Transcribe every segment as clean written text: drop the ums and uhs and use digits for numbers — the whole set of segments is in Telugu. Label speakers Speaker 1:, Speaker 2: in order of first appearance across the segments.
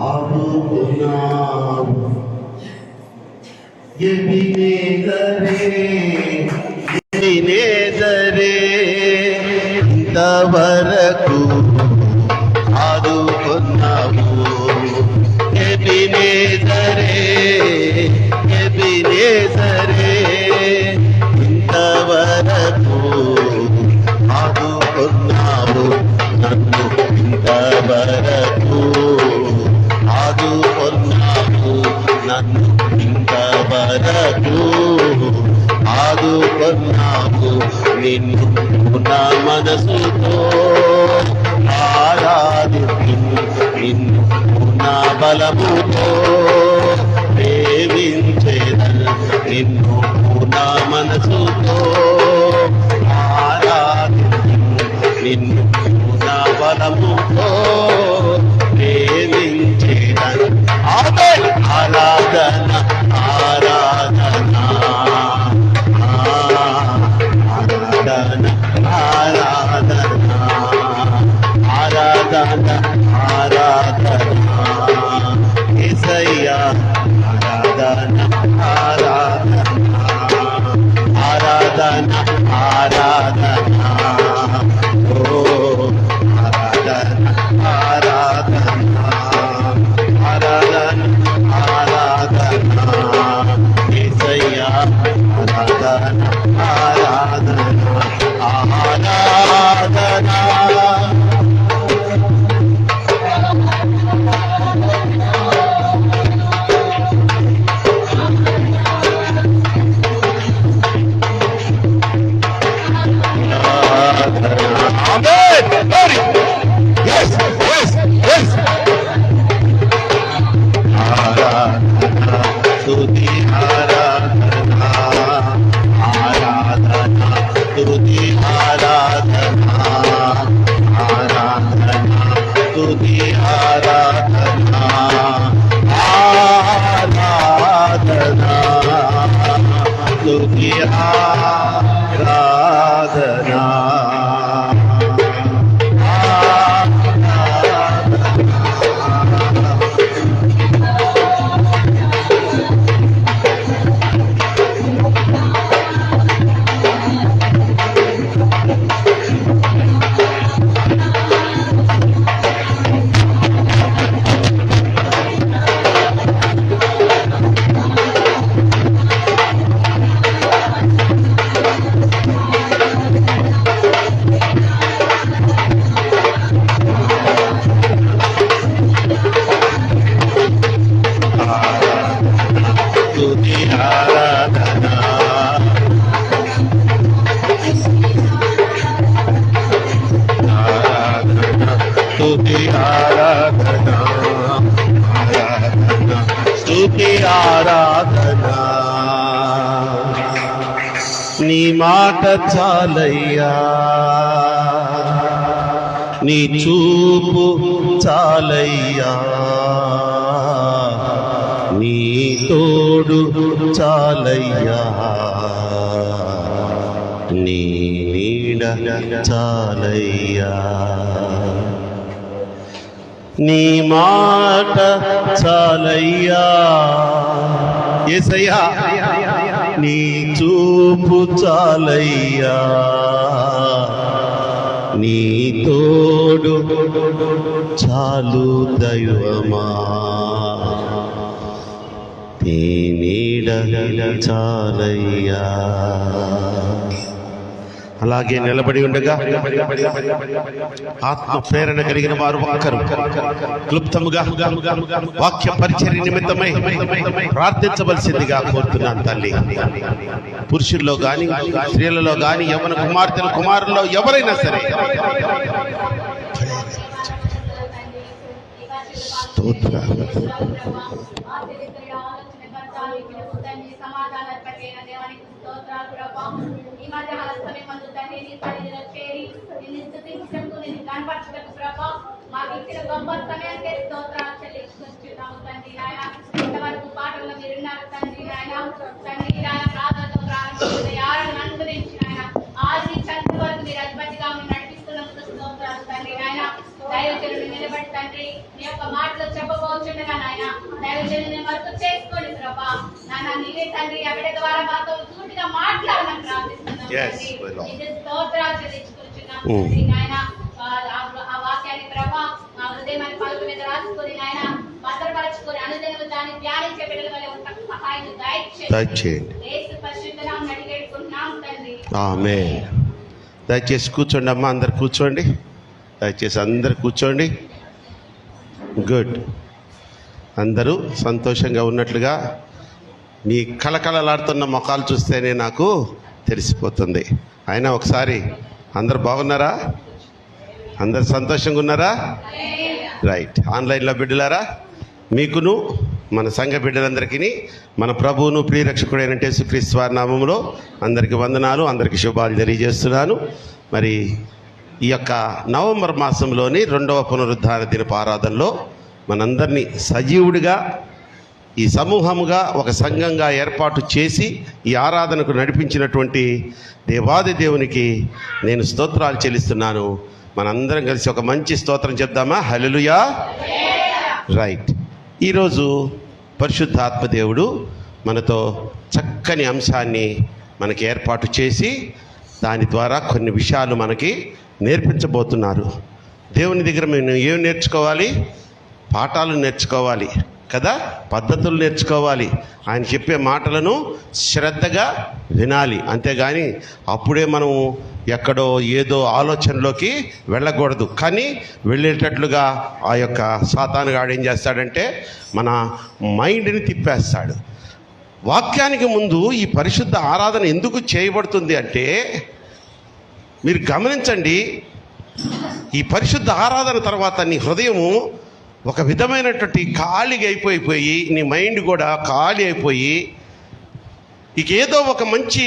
Speaker 1: ఆదుకున్నావు. ఎబినేజరే ఇంతవరకు ఆదుకున్నావు. ఎబినేజరే ఇంతవరకు ఆదుకున్నావు నన్ను. ఇంతవరకు ఆదుకున్నావు నన్ను. ఇంతవరకు ఆదుకున్నావు. నిన్ను నా మనసుతో నిన్ను నా బలముతో ప్రేమించేదను. నిన్ను నా మనసుతో నిన్ను నా బలముతో ప్రేమించేదను. ఆరాధన ఆరాధన ఆరాధన ఆరాధన ఆరాధన ఆరాధన యేసయ్యా ఆరాధన ఆరాధన ఆరాధన ఆరాధన ఓ ఆరాధన ఆరాధన ఆరాధన ఆరాధన యేసయ్యా ఆరాధన ఆరాధన ఆరాధన. స్తుతి ఆరాధన ఆరాధన స్తుతి ఆరాధన ఆరాధన స్తుతి ఆరాధన ఆరాధన స్తుతి ఆరాధన. స్తుతి ఆరాధన ఆరాధన స్తుతి ఆరాధన. నీ మాట చాలయ్యా, నీ చూపు చాలయ్యా, నీ తోడు చాలయ్యా, నీ నీడ చాలయ్యా. నీ మాట చాలయ్యా యేసయ్యా, నీ చూపు చాలయ్యా, నీ తోడు చాలు దైవమా, నీ నీడ చాలయ్యా. అలాగే నిలబడి ఉండగా ఆత్మ ప్రేరణ కలిగిన వారు ఒక్కరు క్లుప్తముగా వాక్య పరిచర్య నిమిత్తమై ప్రార్థించవలసిందిగా కోరుతున్నాను తల్లి. పురుషుల్లో గాని స్త్రీలలో గాని యవ్వన కుమార్తెల కుమారుల్లో ఎవరైనా సరే
Speaker 2: నిలబడి తండ్రి మీ యొక్క మాటలు చెప్పబోతున్న బిడ్డలని వర్క్ చేసుకోండి ప్రభా. నాన్న నీవే తండ్రి ఆ బిడ్డ ద్వారా మాతో సూటిగా మాట్లాడమని ప్రార్థిస్తున్నాం తండ్రి. ఇది స్తోత్రాలు చెల్లించుకుంటున్నాం తండ్రి. నాయన ఆ వాక్యాన్ని ప్రభా మా హృదయాన్ని పలుకు మీద రాసుకొని నాయన భద్రపరచుకొని అనుదినము దాన్ని ధ్యానించే బిడ్డల వల్ల ఉంటకు సహాయం దయచేయండి. యేసు పరిశుద్ధ నామమున అడిగి వేడుకుంటున్నాం తండ్రి.
Speaker 1: ఆమేన్. దయచేసి కూర్చోండి అమ్మా, అందరు కూర్చోండి. దయచేసి అందరు కూర్చోండి. గుడ్. అందరూ సంతోషంగా ఉన్నట్లుగా మీ కళకళలాడుతున్న ముఖాలు చూస్తేనే నాకు తెలిసిపోతుంది. అయినా ఒకసారి అందరు బాగున్నారా? అందరు సంతోషంగా ఉన్నారా? రైట్. ఆన్లైన్లో బిడ్డలారా, మీకును మన సంఘ బిడ్డలందరికీ మన ప్రభువును ప్రియరక్షకుడైన యేసుక్రీస్తు వారి నామములో అందరికీ వందనాలు, అందరికీ శుభాలు తెలియజేస్తున్నాను. మరి ఈ యొక్క నవంబర్ మాసంలోని 2వ పునరుద్ధాన దినపు ఆరాధనలో మనందరినీ సజీవుడిగా ఈ సమూహముగా ఒక సంఘంగా ఏర్పాటు చేసి ఈ ఆరాధనకు నడిపించినటువంటి దేవాది దేవునికి నేను స్తోత్రాలు చెల్లిస్తున్నాను. మనందరం కలిసి ఒక మంచి స్తోత్రం చెప్దామా? హల్లెలూయా. రైట్. ఈరోజు పరిశుద్ధాత్మ దేవుడు మనతో చక్కని అంశాన్ని మనకి ఏర్పాటు చేసి దాని ద్వారా కొన్ని విషయాలు మనకి నేర్పించబోతున్నారు. దేవుని దగ్గర మేము ఏం నేర్చుకోవాలి? పాఠాలు నేర్చుకోవాలి కదా, పద్ధతులు నేర్చుకోవాలి. ఆయన చెప్పే మాటలను శ్రద్ధగా వినాలి. అంతేగాని అప్పుడే మనం ఎక్కడో ఏదో ఆలోచనలోకి వెళ్ళకూడదు. కానీ వెళ్ళేటట్లుగా ఆ యొక్క సాతానుగాడు ఏం చేస్తాడంటే మన మైండ్ని తిప్పేస్తాడు. వాక్యానికి ముందు ఈ పరిశుద్ధ ఆరాధన ఎందుకు చేయబడుతుంది అంటే, మీరు గమనించండి, ఈ పరిశుద్ధ ఆరాధన తర్వాత నీ హృదయము ఒక విధమైనటువంటి ఖాళీగా అయిపోయి నీ మైండ్ కూడా ఖాళీ అయిపోయి ఇక ఏదో ఒక మంచి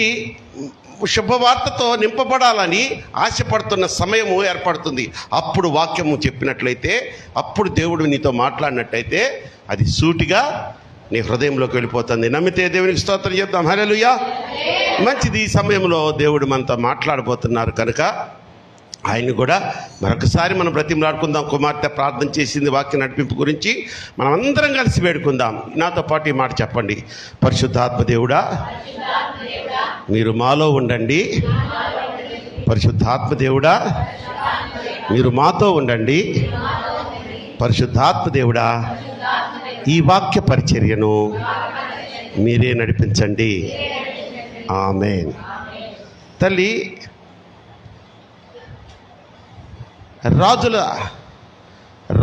Speaker 1: శుభవార్తతో నింపబడాలని ఆశపడుతున్న సమయము ఏర్పడుతుంది. అప్పుడు వాక్యము చెప్పినట్లయితే, అప్పుడు దేవుడు నీతో మాట్లాడినట్టయితే అది సూటిగా నీ హృదయంలోకి వెళ్ళిపోతుంది. నమ్మితే దేవునికి స్తోత్రం చెప్తాం. హల్లెలూయా. మంచిది. ఈ సమయంలో దేవుడు మనతో మాట్లాడబోతున్నారు కనుక ఆయన్ని కూడా మరొకసారి మనం బ్రతిమలాడుకుందాం. కుమార్తె ప్రార్థన చేసింది వాక్య నడిపింపు గురించి. మనం అందరం కలిసి వేడుకుందాం. నాతో పాటు ఈ మాట చెప్పండి. పరిశుద్ధాత్మ దేవుడా, మీరు మాలో ఉండండి. పరిశుద్ధాత్మ దేవుడా, మీరు మాతో ఉండండి. పరిశుద్ధాత్మ దేవుడా, ఈ వాక్య పరిచర్యను మీరే నడిపించండి. ఆమేన్. తల్లి,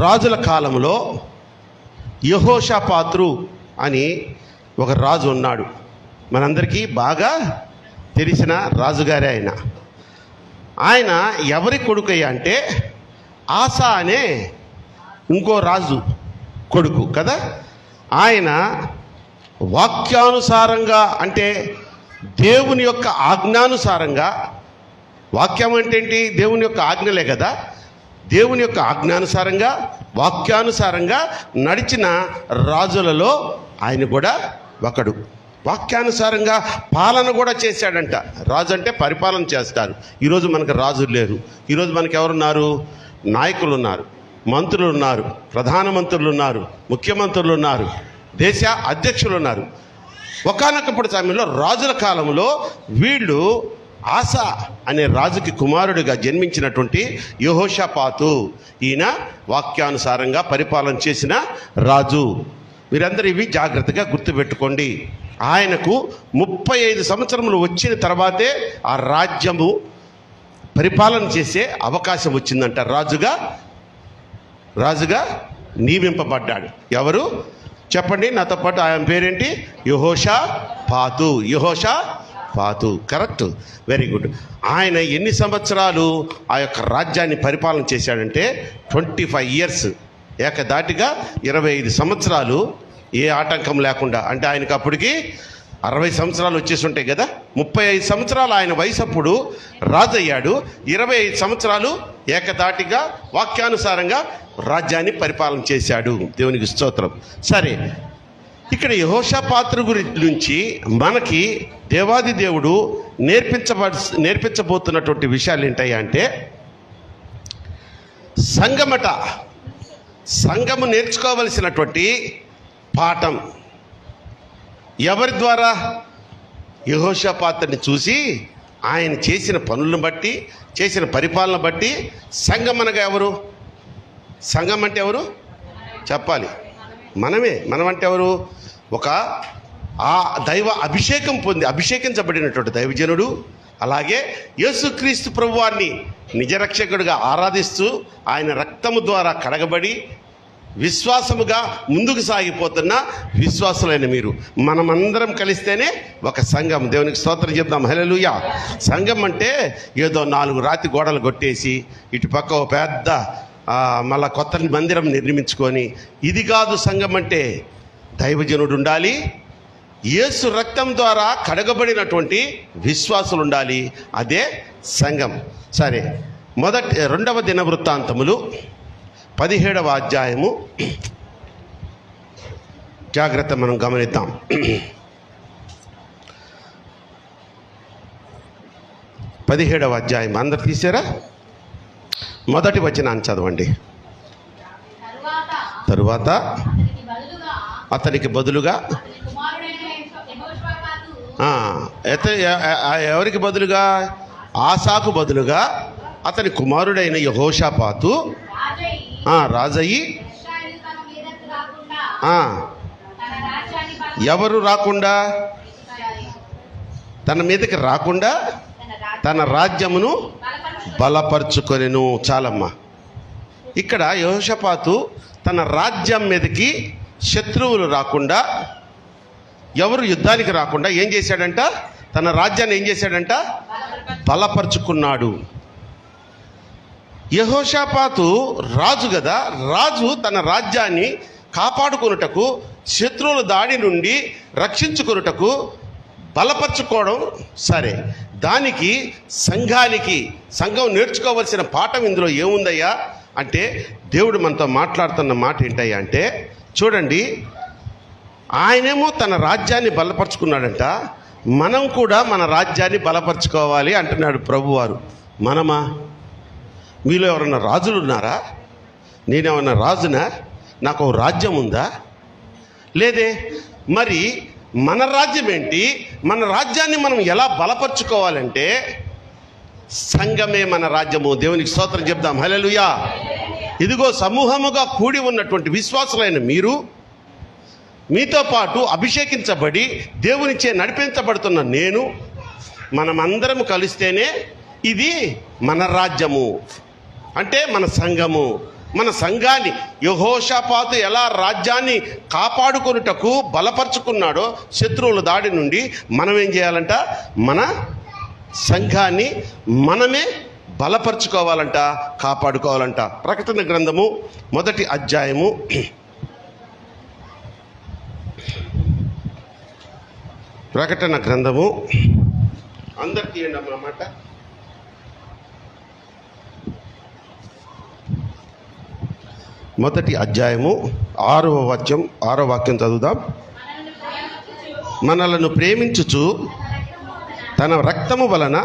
Speaker 1: రాజుల కాలంలో యెహోషాపాతు అని ఒక రాజు ఉన్నాడు. మనందరికీ బాగా తెలిసిన రాజుగారే ఆయన ఎవరి కొడుకయ్యా అంటే ఆసా అనే ఇంకో రాజు కొడుకు కదా. ఆయన వాక్యానుసారంగా, అంటే దేవుని యొక్క ఆజ్ఞానుసారంగా, వాక్యం అంటే ఏంటి? దేవుని యొక్క ఆజ్ఞలే కదా. దేవుని యొక్క ఆజ్ఞానుసారంగా, వాక్యానుసారంగా నడిచిన రాజులలో ఆయన కూడా ఒకడు. వాక్యానుసారంగా పాలన కూడా చేశాడంట. రాజు అంటే పరిపాలన చేస్తారు. ఈరోజు మనకు రాజులు లేరు. ఈరోజు మనకు ఎవరున్నారు? నాయకులు ఉన్నారు, మంత్రులు ఉన్నారు, ప్రధానమంత్రులు ఉన్నారు, ముఖ్యమంత్రులు ఉన్నారు, దేశ అధ్యక్షులు ఉన్నారు. ఒకానొకప్పుడు సమయంలో రాజుల కాలంలో వీళ్ళు ఆసా అనే రాజుకి కుమారుడిగా జన్మించినటువంటి యెహోషాపాతు, ఈయన వాక్యానుసారంగా పరిపాలన చేసిన రాజు. మీరందరూ ఇవి జాగ్రత్తగా గుర్తుపెట్టుకోండి. ఆయనకు 35 సంవత్సరములు వచ్చిన తర్వాతే ఆ రాజ్యము పరిపాలన చేసే అవకాశం వచ్చిందంట. రాజుగా నియమింపబడ్డాడు. ఎవరు చెప్పండి నాతో పాటు? ఆయన పేరేంటి? యెహోషాపాతు. Correct, very good. ఆయన ఎన్ని సంవత్సరాలు ఆ యొక్క రాజ్యాన్ని పరిపాలన చేశాడంటే 25 ఇయర్స్. ఏకదాటిగా 25 సంవత్సరాలు ఏ ఆటంకం లేకుండా. అంటే ఆయనకు అప్పటికి 60 సంవత్సరాలు వచ్చేసి ఉంటాయి కదా. 35 సంవత్సరాలు ఆయన వయసు అప్పుడు రాజు అయ్యాడు. 25 సంవత్సరాలు ఏకదాటిగా వాక్యానుసారంగా రాజ్యాన్ని పరిపాలన చేశాడు. దేవునికి స్తోత్రం. సరే, ఇక్కడ యెహోషాపాతు గురించి మనకి దేవాది దేవుడు నేర్పించబోతున్నటువంటి విషయాలు ఏంటయ్యా అంటే, సంఘము నేర్చుకోవలసినటువంటి పాఠం. ఎవరి ద్వారా? యెహోషాపాతుని చూసి ఆయన చేసిన పనులను బట్టి, చేసిన పరిపాలన బట్టి. సంఘం అనగా ఎవరు? సంఘం అంటే ఎవరు చెప్పాలి? మనమే. మనం అంటే ఎవరు? ఒక ఆ దైవ అభిషేకం పొంది అభిషేకించబడినటువంటి దైవజనుడు. అలాగే యేసుక్రీస్తు ప్రభువాన్ని నిజరక్షకుడిగా ఆరాధిస్తూ ఆయన రక్తము ద్వారా కడగబడి విశ్వాసముగా ముందుకు సాగిపోతున్న విశ్వాసులైన మీరు, మనమందరం కలిస్తేనే ఒక సంఘం. దేవునికి స్తోత్రం చెప్దాం. హల్లెలూయా. సంఘం అంటే ఏదో 4 రాతి గోడలు కొట్టేసి ఇటుపక్క ఒక పెద్ద మళ్ళా కొత్త మందిరం నిర్మించుకొని, ఇది కాదు సంఘం అంటే. దైవజనుడు ఉండాలి, యేసు రక్తం ద్వారా కడగబడినటువంటి విశ్వాసులు ఉండాలి. అదే సంఘం. సరే, 2వ దినవృత్తాంతములు 17వ అధ్యాయము జాగ్రత్త మనం గమనిద్దాం. 17వ అధ్యాయం అందరు తీసారా? మొదటి వచనాన్ని చదవండి. తరువాత అతనికి బదులుగా ఎవరికి బదులుగా? ఆసాకు బదులుగా అతని కుమారుడైన యెహోషాపాతు రాజయ్యి. ఎవరు రాకుండా? తన మీదకి రాకుండా తన రాజ్యమును బలపరుచుకొనెను. చాలమ్మా. ఇక్కడ యెహోషాపాతు తన రాజ్యం మీదకి శత్రువులు రాకుండా, ఎవరు యుద్ధానికి రాకుండా ఏం చేశాడంట? తన రాజ్యాన్ని ఏం చేశాడంట? బలపరుచుకున్నాడు. యెహోషాపాతు రాజు కదా, రాజు తన రాజ్యాన్ని కాపాడుకొనుటకు, శత్రువుల దాడి నుండి రక్షించుకొనుటకు బలపరుచుకోవడం సరే. దానికి సంఘం నేర్చుకోవలసిన పాఠం ఇందులో ఏముందయ్యా అంటే, దేవుడు మనతో మాట్లాడుతున్న మాట ఏంటయ్యా అంటే, చూడండి, ఆయనేమో తన రాజ్యాన్ని బలపరుచుకున్నాడంట, మనం కూడా మన రాజ్యాన్ని బలపరుచుకోవాలి అంటున్నాడు ప్రభువారు. మనమా? మీలో ఎవరన్నా రాజులు ఉన్నారా? నేనేమన్నా రాజునా? నాకు రాజ్యం ఉందా? లేదే. మరి మన రాజ్యం ఏంటి? మన రాజ్యాన్ని మనం ఎలా బలపరుచుకోవాలంటే, సంఘమే మన రాజ్యము. దేవునికి స్తోత్రం చెప్దాం. హల్లెలూయా. ఇదిగో సమూహముగా కూడి ఉన్నటువంటి విశ్వాసులైన మీరు, మీతో పాటు అభిషేకించబడి దేవునిచే నడిపించబడుతున్న నేను, మనమందరం కలిస్తేనే ఇది మన రాజ్యము. అంటే మన సంఘము. మన సంఘాన్ని యెహోషాపాతు ఎలా రాజ్యాన్ని కాపాడుకొనుటకు బలపరుచుకున్నాడో శత్రువుల దాడి నుండి, మనం ఏం చేయాలంట? మన సంఘాన్ని మనమే బలపరుచుకోవాలంట, కాపాడుకోవాలంట. ప్రకటన గ్రంథము 1వ అధ్యాయము 1వ గ్రంథము అందరు తీయండి అన్నమాట. 1వ అధ్యాయము 6వ వాక్యం చదువుదాం. మనలను ప్రేమించుచు తన రక్తము వలన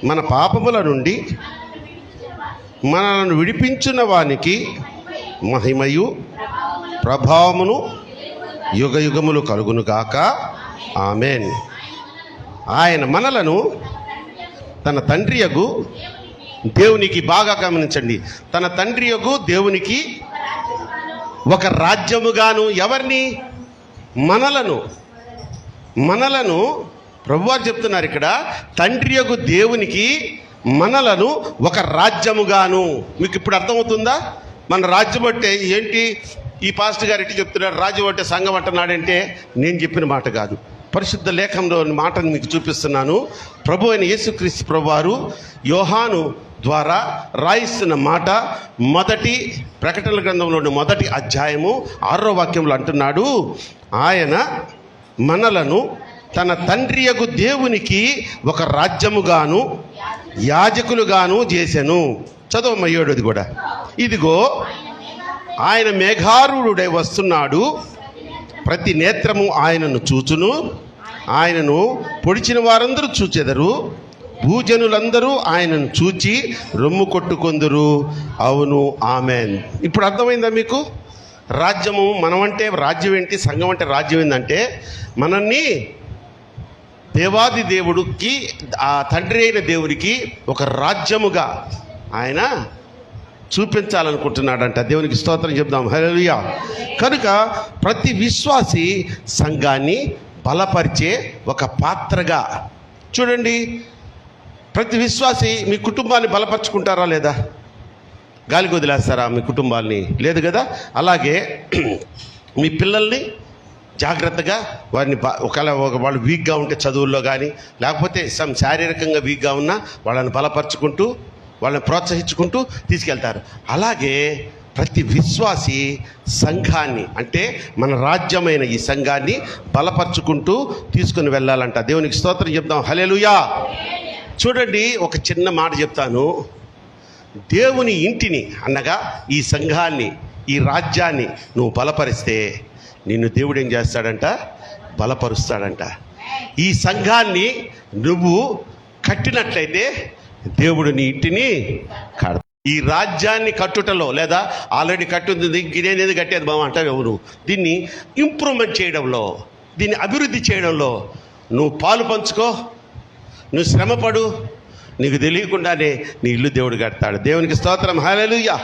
Speaker 1: మన పాపముల నుండి మనలను విడిపించిన వానికి మహిమయు ప్రభావమును యుగయుగములు కలుగునుగాక. ఆమేన్. ఆయన మనలను తన తండ్రియగు దేవునికి, బాగా గమనించండి, తన తండ్రియగు దేవునికి ఒక రాజ్యముగాను. ఎవరిని? మనలను ప్రభువారు చెప్తున్నారు ఇక్కడ, తండ్రియగు దేవునికి మనలను ఒక రాజ్యముగాను. మీకు ఇప్పుడు అర్థమవుతుందా? మన రాజ్యం అంటే ఏంటి? ఈ పాస్టర్ గారు ఎట్టి చెప్తున్నాడు, రాజ్యం అంటే సంఘం అంటున్నాడంటే నేను చెప్పిన మాట కాదు, పరిశుద్ధ లేఖంలోని మాటను మీకు చూపిస్తున్నాను. ప్రభు అయిన యేసుక్రీస్తు ప్రభువారు యోహాను ద్వారా రాయిస్తున్న మాట. ప్రకటన గ్రంథంలోని 1వ అధ్యాయము 6వ వాక్యంలో అంటున్నాడు, ఆయన మనలను తన తండ్రియగు దేవునికి ఒక రాజ్యముగాను యాజకులుగాను చేసెను. చదవమ్మ 7ది కూడా. ఇదిగో ఆయన మేఘారూఢుడై వస్తున్నాడు, ప్రతి నేత్రము ఆయనను చూచును, ఆయనను పొడిచిన వారందరూ చూచెదరు, భూజనులందరూ ఆయనను చూచి రొమ్ము కొట్టుకొందురు. అవును, ఆమెన్. ఇప్పుడు అర్థమైందా మీకు? రాజ్యము, మనమంటే రాజ్యం ఏంటి, సంఘం అంటే రాజ్యం ఏంటంటే మనల్ని దేవాది దేవుడికి, ఆ తండ్రి అయిన దేవుడికి ఒక రాజ్యముగా ఆయన చూపించాలనుకుంటున్నాడంట. దేవునికి స్తోత్రం చెప్దాం. హల్లెలూయా. కనుక ప్రతి విశ్వాసి సంఘాన్ని బలపరిచే ఒక పాత్రగా చూడండి. ప్రతి విశ్వాసి మీ కుటుంబాన్ని బలపరుచుకుంటారా లేదా? గాలికి వదిలేస్తారా మీ కుటుంబాల్ని? లేదు కదా. అలాగే మీ పిల్లల్ని జాగ్రత్తగా వారిని ఒకవేళ వాళ్ళు వీక్గా ఉంటే చదువుల్లో కానీ, లేకపోతే శారీరకంగా వీక్గా ఉన్నా వాళ్ళని బలపరుచుకుంటూ, వాళ్ళని ప్రోత్సహించుకుంటూ తీసుకెళ్తారు. అలాగే ప్రతి విశ్వాసి సంఘాన్ని, అంటే మన రాజ్యమైన ఈ సంఘాన్ని బలపరుచుకుంటూ తీసుకుని వెళ్ళాలంట. దేవునికి స్తోత్రం చెప్తాం. హల్లెలూయా. చూడండి, ఒక చిన్న మాట చెప్తాను. దేవుని ఇంటిని అనగా ఈ సంఘాన్ని, ఈ రాజ్యాన్ని నువ్వు బలపరిస్తే నిన్ను దేవుడు ఏం చేస్తాడంట? బలపరుస్తాడంట. ఈ సంఘాన్ని నువ్వు కట్టినట్లయితే దేవుడు నీ ఇంటిని కడతాడు. ఈ రాజ్యాన్ని కట్టుటలో, లేదా ఆల్రెడీ కట్టుంది ఇదేనేది కట్టేది బావ అంటావు ఎవరు? దీన్ని ఇంప్రూవ్మెంట్ చేయడంలో, దీన్ని అభివృద్ధి చేయడంలో నువ్వు పాలు పంచుకో, నువ్వు శ్రమపడు. నీకు తెలియకుండానే నీ ఇల్లు దేవుడు కడతాడు. దేవునికి స్తోత్రం. హల్లెలూయా.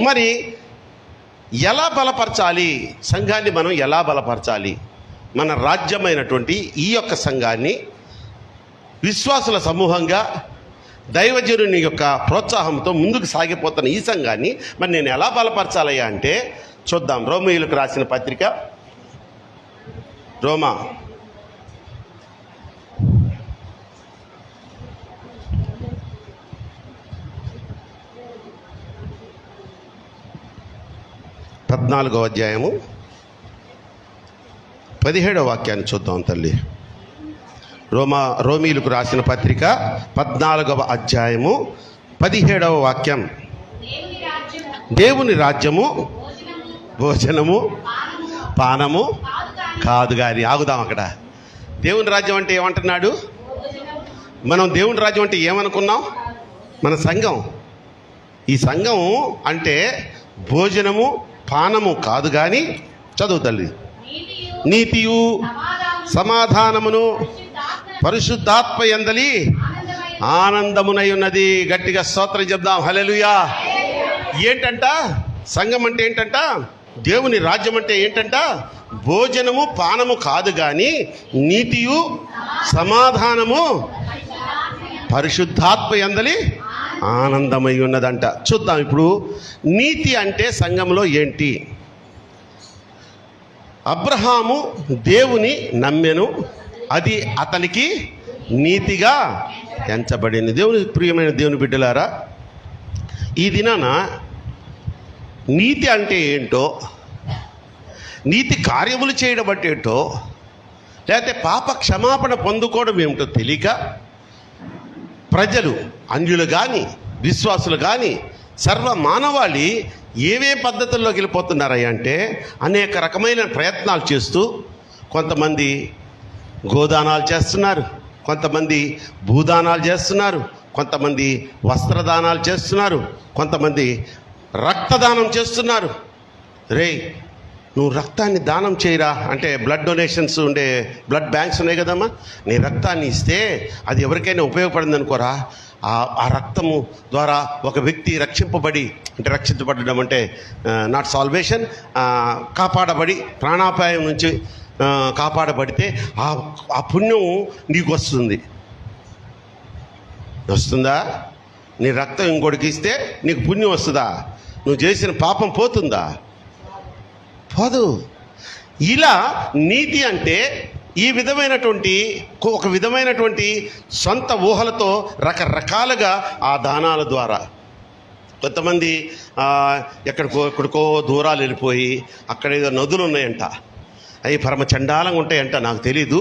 Speaker 1: మరి ఎలా బలపరచాలి సంఘాన్ని? మనం ఎలా బలపరచాలి? మన రాజ్యమైనటువంటి ఈ యొక్క సంఘాన్ని విశ్వాసుల సమూహంగా దైవజనుని యొక్క ప్రోత్సాహంతో ముందుకు సాగిపోతున్న ఈ సంఘాన్ని మరి నేను ఎలా బలపరచాలయ్యా అంటే చూద్దాం. రోమీయులకు రాసిన పత్రిక, రోమా 14వ అధ్యాయము 17వ వాక్యాన్ని చూద్దాం తల్లి. రోమీయులకు రాసిన పత్రిక 14వ అధ్యాయము 17వ వాక్యం. దేవుని రాజ్యము భోజనము పానము కాదు కానీ. ఆగుదాం అక్కడ. దేవుని రాజ్యం అంటే ఏమంటున్నాడు? మనం దేవుని రాజ్యం అంటే ఏమనుకున్నాం? మన సంఘం. ఈ సంఘం అంటే భోజనము పానము కాదు కానీ, చదువు తల్లి, నీతియు సమాధానమును పరిశుద్ధాత్మ యందలి ఆనందమునై ఉన్నది. గట్టిగా స్తోత్రం చెప్దాం. హల్లెలూయా. ఏంటంట సంఘం అంటే? ఏంటంట దేవుని రాజ్యం అంటే? ఏంటంట భోజనము పానము కాదు కానీ నీతియు సమాధానము పరిశుద్ధాత్మ యందలి ఆనందమై ఉన్నదంట. చూద్దాం ఇప్పుడు. నీతి అంటే సంఘంలో ఏంటి? అబ్రహాము దేవుని నమ్మెను, అది అతనికి నీతిగా ఎంచబడింది. దేవుని ప్రియమైన దేవుని బిడ్డలారా, ఈ దినాన నీతి అంటే ఏంటో, నీతి కార్యములు చేయడం అంటే ఏంటో, లేకపోతే పాప క్షమాపణ పొందుకోవడం ఏమిటో తెలియక ప్రజలు, అన్యులు కానీ విశ్వాసులు కానీ సర్వ మానవాళి ఏవే పద్ధతుల్లోకి వెళ్ళిపోతున్నారయ్యా అంటే అనేక రకమైన ప్రయత్నాలు చేస్తూ, కొంతమంది గోదానాలు చేస్తున్నారు, కొంతమంది భూదానాలు చేస్తున్నారు, కొంతమంది వస్త్రదానాలు చేస్తున్నారు, కొంతమంది రక్తదానం చేస్తున్నారు. రే, నువ్వు రక్తాన్ని దానం చేయరా అంటే బ్లడ్ డొనేషన్స్ ఉండే బ్లడ్ బ్యాంక్స్ ఉన్నాయి కదమ్మా. నీ రక్తాన్ని ఇస్తే అది ఎవరికైనా ఉపయోగపడింది అనుకోరా. ఆ రక్తము ద్వారా ఒక వ్యక్తి రక్షింపబడి, అంటే రక్షించబడడం అంటే నాట్ సాల్వేషన్, కాపాడబడి ప్రాణాపాయం నుంచి కాపాడబడితే ఆ పుణ్యం నీకు వస్తుందా? నీ రక్తం ఇంకోటికి ఇస్తే నీకు పుణ్యం వస్తుందా? నువ్వు చేసిన పాపం పోతుందా? పోదు. ఇలా నీతి అంటే ఈ విధమైనటువంటి ఒక విధమైనటువంటి సొంత ఊహలతో రకరకాలుగా ఆ దానాల ద్వారా కొంతమంది ఎక్కడికో దూరాలు వెళ్ళిపోయి అక్కడ ఏదో నదులు ఉన్నాయంట, అవి పరమ చండాలంగా ఉంటాయంట. నాకు తెలీదు,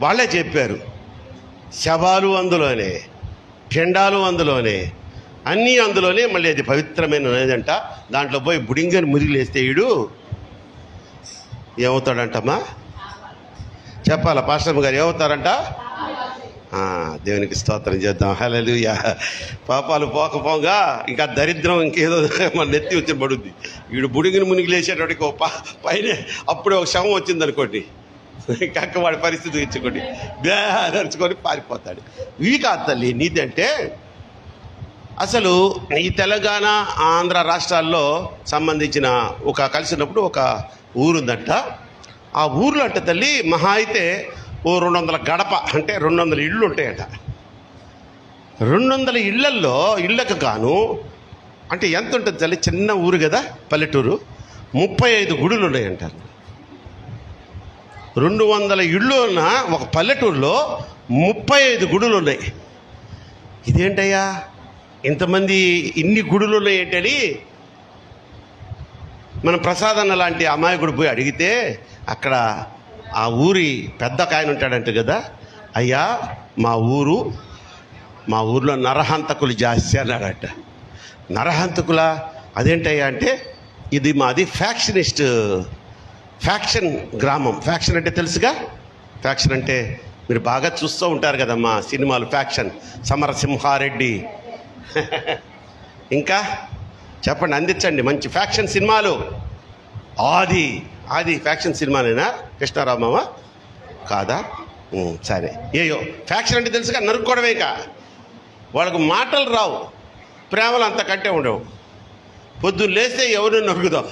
Speaker 1: వాళ్ళే చెప్పారు. శవాలు అందులోనే, పెండాలు అందులోనే, అన్నీ అందులోనే. మళ్ళీ అది పవిత్రమైన నదంట. దాంట్లో పోయి బుడింగని మురిగిలేస్తే ఈడు ఏమవుతాడంటమ్మా? చెప్పాలా పాస్టర్ గారు? ఏమవుతారంట? దేవునికి స్తోత్రం చేద్దాం. హల్లెలూయా. పాపాలు పోకపోగా ఇంకా దరిద్రం ఇంకేదో మన నెత్తి వచ్చి పడుద్ది. వీడు బుడిగిని మునిగి లేచేటోడికి పైన అప్పుడే ఒక శవం వచ్చింది అనుకోండి, ఇంక వాడి పరిస్థితి ఇచ్చుకోండి నడుచుకొని పారిపోతాడు. ఇవి కాదు తల్లి నీతి అంటే. అసలు ఈ తెలంగాణ ఆంధ్ర రాష్ట్రాల్లో సంబంధించిన కలిసినప్పుడు ఒక ఊరుందంట. ఆ ఊర్లో అంటే తల్లి మహా అయితే ఓ 200 గడప అంటే 200 ఇళ్ళు ఉంటాయట. 200 ఇళ్లల్లో ఇళ్ళకు గాను అంటే ఎంత ఉంటుంది తల్లి? చిన్న ఊరు కదా పల్లెటూరు, 35 గుడులు ఉన్నాయంటారు. 200 ఇళ్ళు ఉన్న ఒక పల్లెటూరులో 35 గుడులు ఉన్నాయి. ఇదేంటయ్యా ఇంతమంది ఇన్ని గుడులు ఉన్నాయి ఏంటని మనం ప్రసాదన్న లాంటి అమాయకుడు పోయి అడిగితే అక్కడ ఆ ఊరి పెద్ద ఆయన ఉంటాడంట కదా, అయ్యా మా ఊర్లో నరహంతకులు జాస్తి అన్నాడట. నరహంతకుల అదేంటయ్యా అంటే ఇది మాది ఫ్యాక్షన్ గ్రామం. ఫ్యాక్షన్ అంటే తెలుసుగా? ఫ్యాక్షన్ అంటే మీరు బాగా చూస్తూ ఉంటారు కదమ్మా సినిమాలు. ఫ్యాక్షన్, సమరసింహారెడ్డి ఇంకా చెప్పండి, అందించండి మంచి ఫ్యాక్షన్ సినిమాలు. ఆది ఫ్యాక్షన్ సినిమానేనా? కృష్ణారావు మామ కాదా? సరే. ఏయో ఫ్యాక్షన్ అంటే తెలుసుగా, నరుక్కోవడమేక. వాళ్ళకు మాటలు రావు, ప్రేమలు అంతకంటే ఉండవు. పొద్దున్న లేస్తే ఎవరిని నరుకుదాం,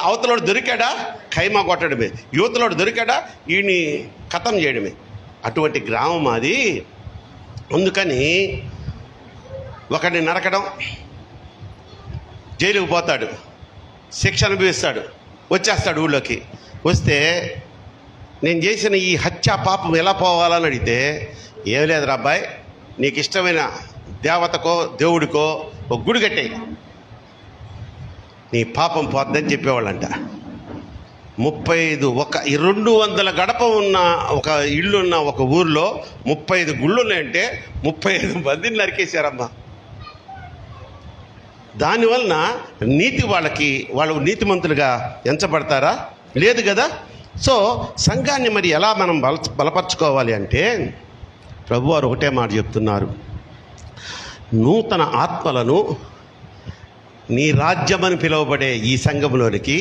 Speaker 1: అవతలోడు దొరికాడా ఖైమా కొట్టడమే, యువతలోడు దొరికాడా వీడిని ఖతం చేయడమే. అటువంటి గ్రామం అది. అందుకని ఒకడిని నరకడం, జైలుకు పోతాడు, శిక్ష అనుభవిస్తాడు, వచ్చేస్తాడు ఊళ్ళోకి. వస్తే నేను చేసిన ఈ హత్యా పాపం ఎలా పోవాలని అడిగితే, ఏం లేదురా అబ్బాయి, నీకు ఇష్టమైన దేవతకో దేవుడికో ఒక గుడి కట్టేయి, నీ పాపం పోద్దని చెప్పేవాళ్ళంట. 200 గడప ఉన్న ఒక ఇల్లున్న ఒక ఊర్లో 35 గుళ్ళు ఉన్నాయంటే 35 మందిని నరికేశారమ్మా. దానివలన వాళ్ళు నీతిమంతులుగా ఎంచబడతారా? లేదు కదా. సో సంఘాన్ని మరి ఎలా మనం బలపరచుకోవాలి అంటే ప్రభువారు ఒకటే మాట చెప్తున్నారు, నూతన ఆత్మలను నీ రాజ్యమని పిలువబడే ఈ సంఘంలోనికి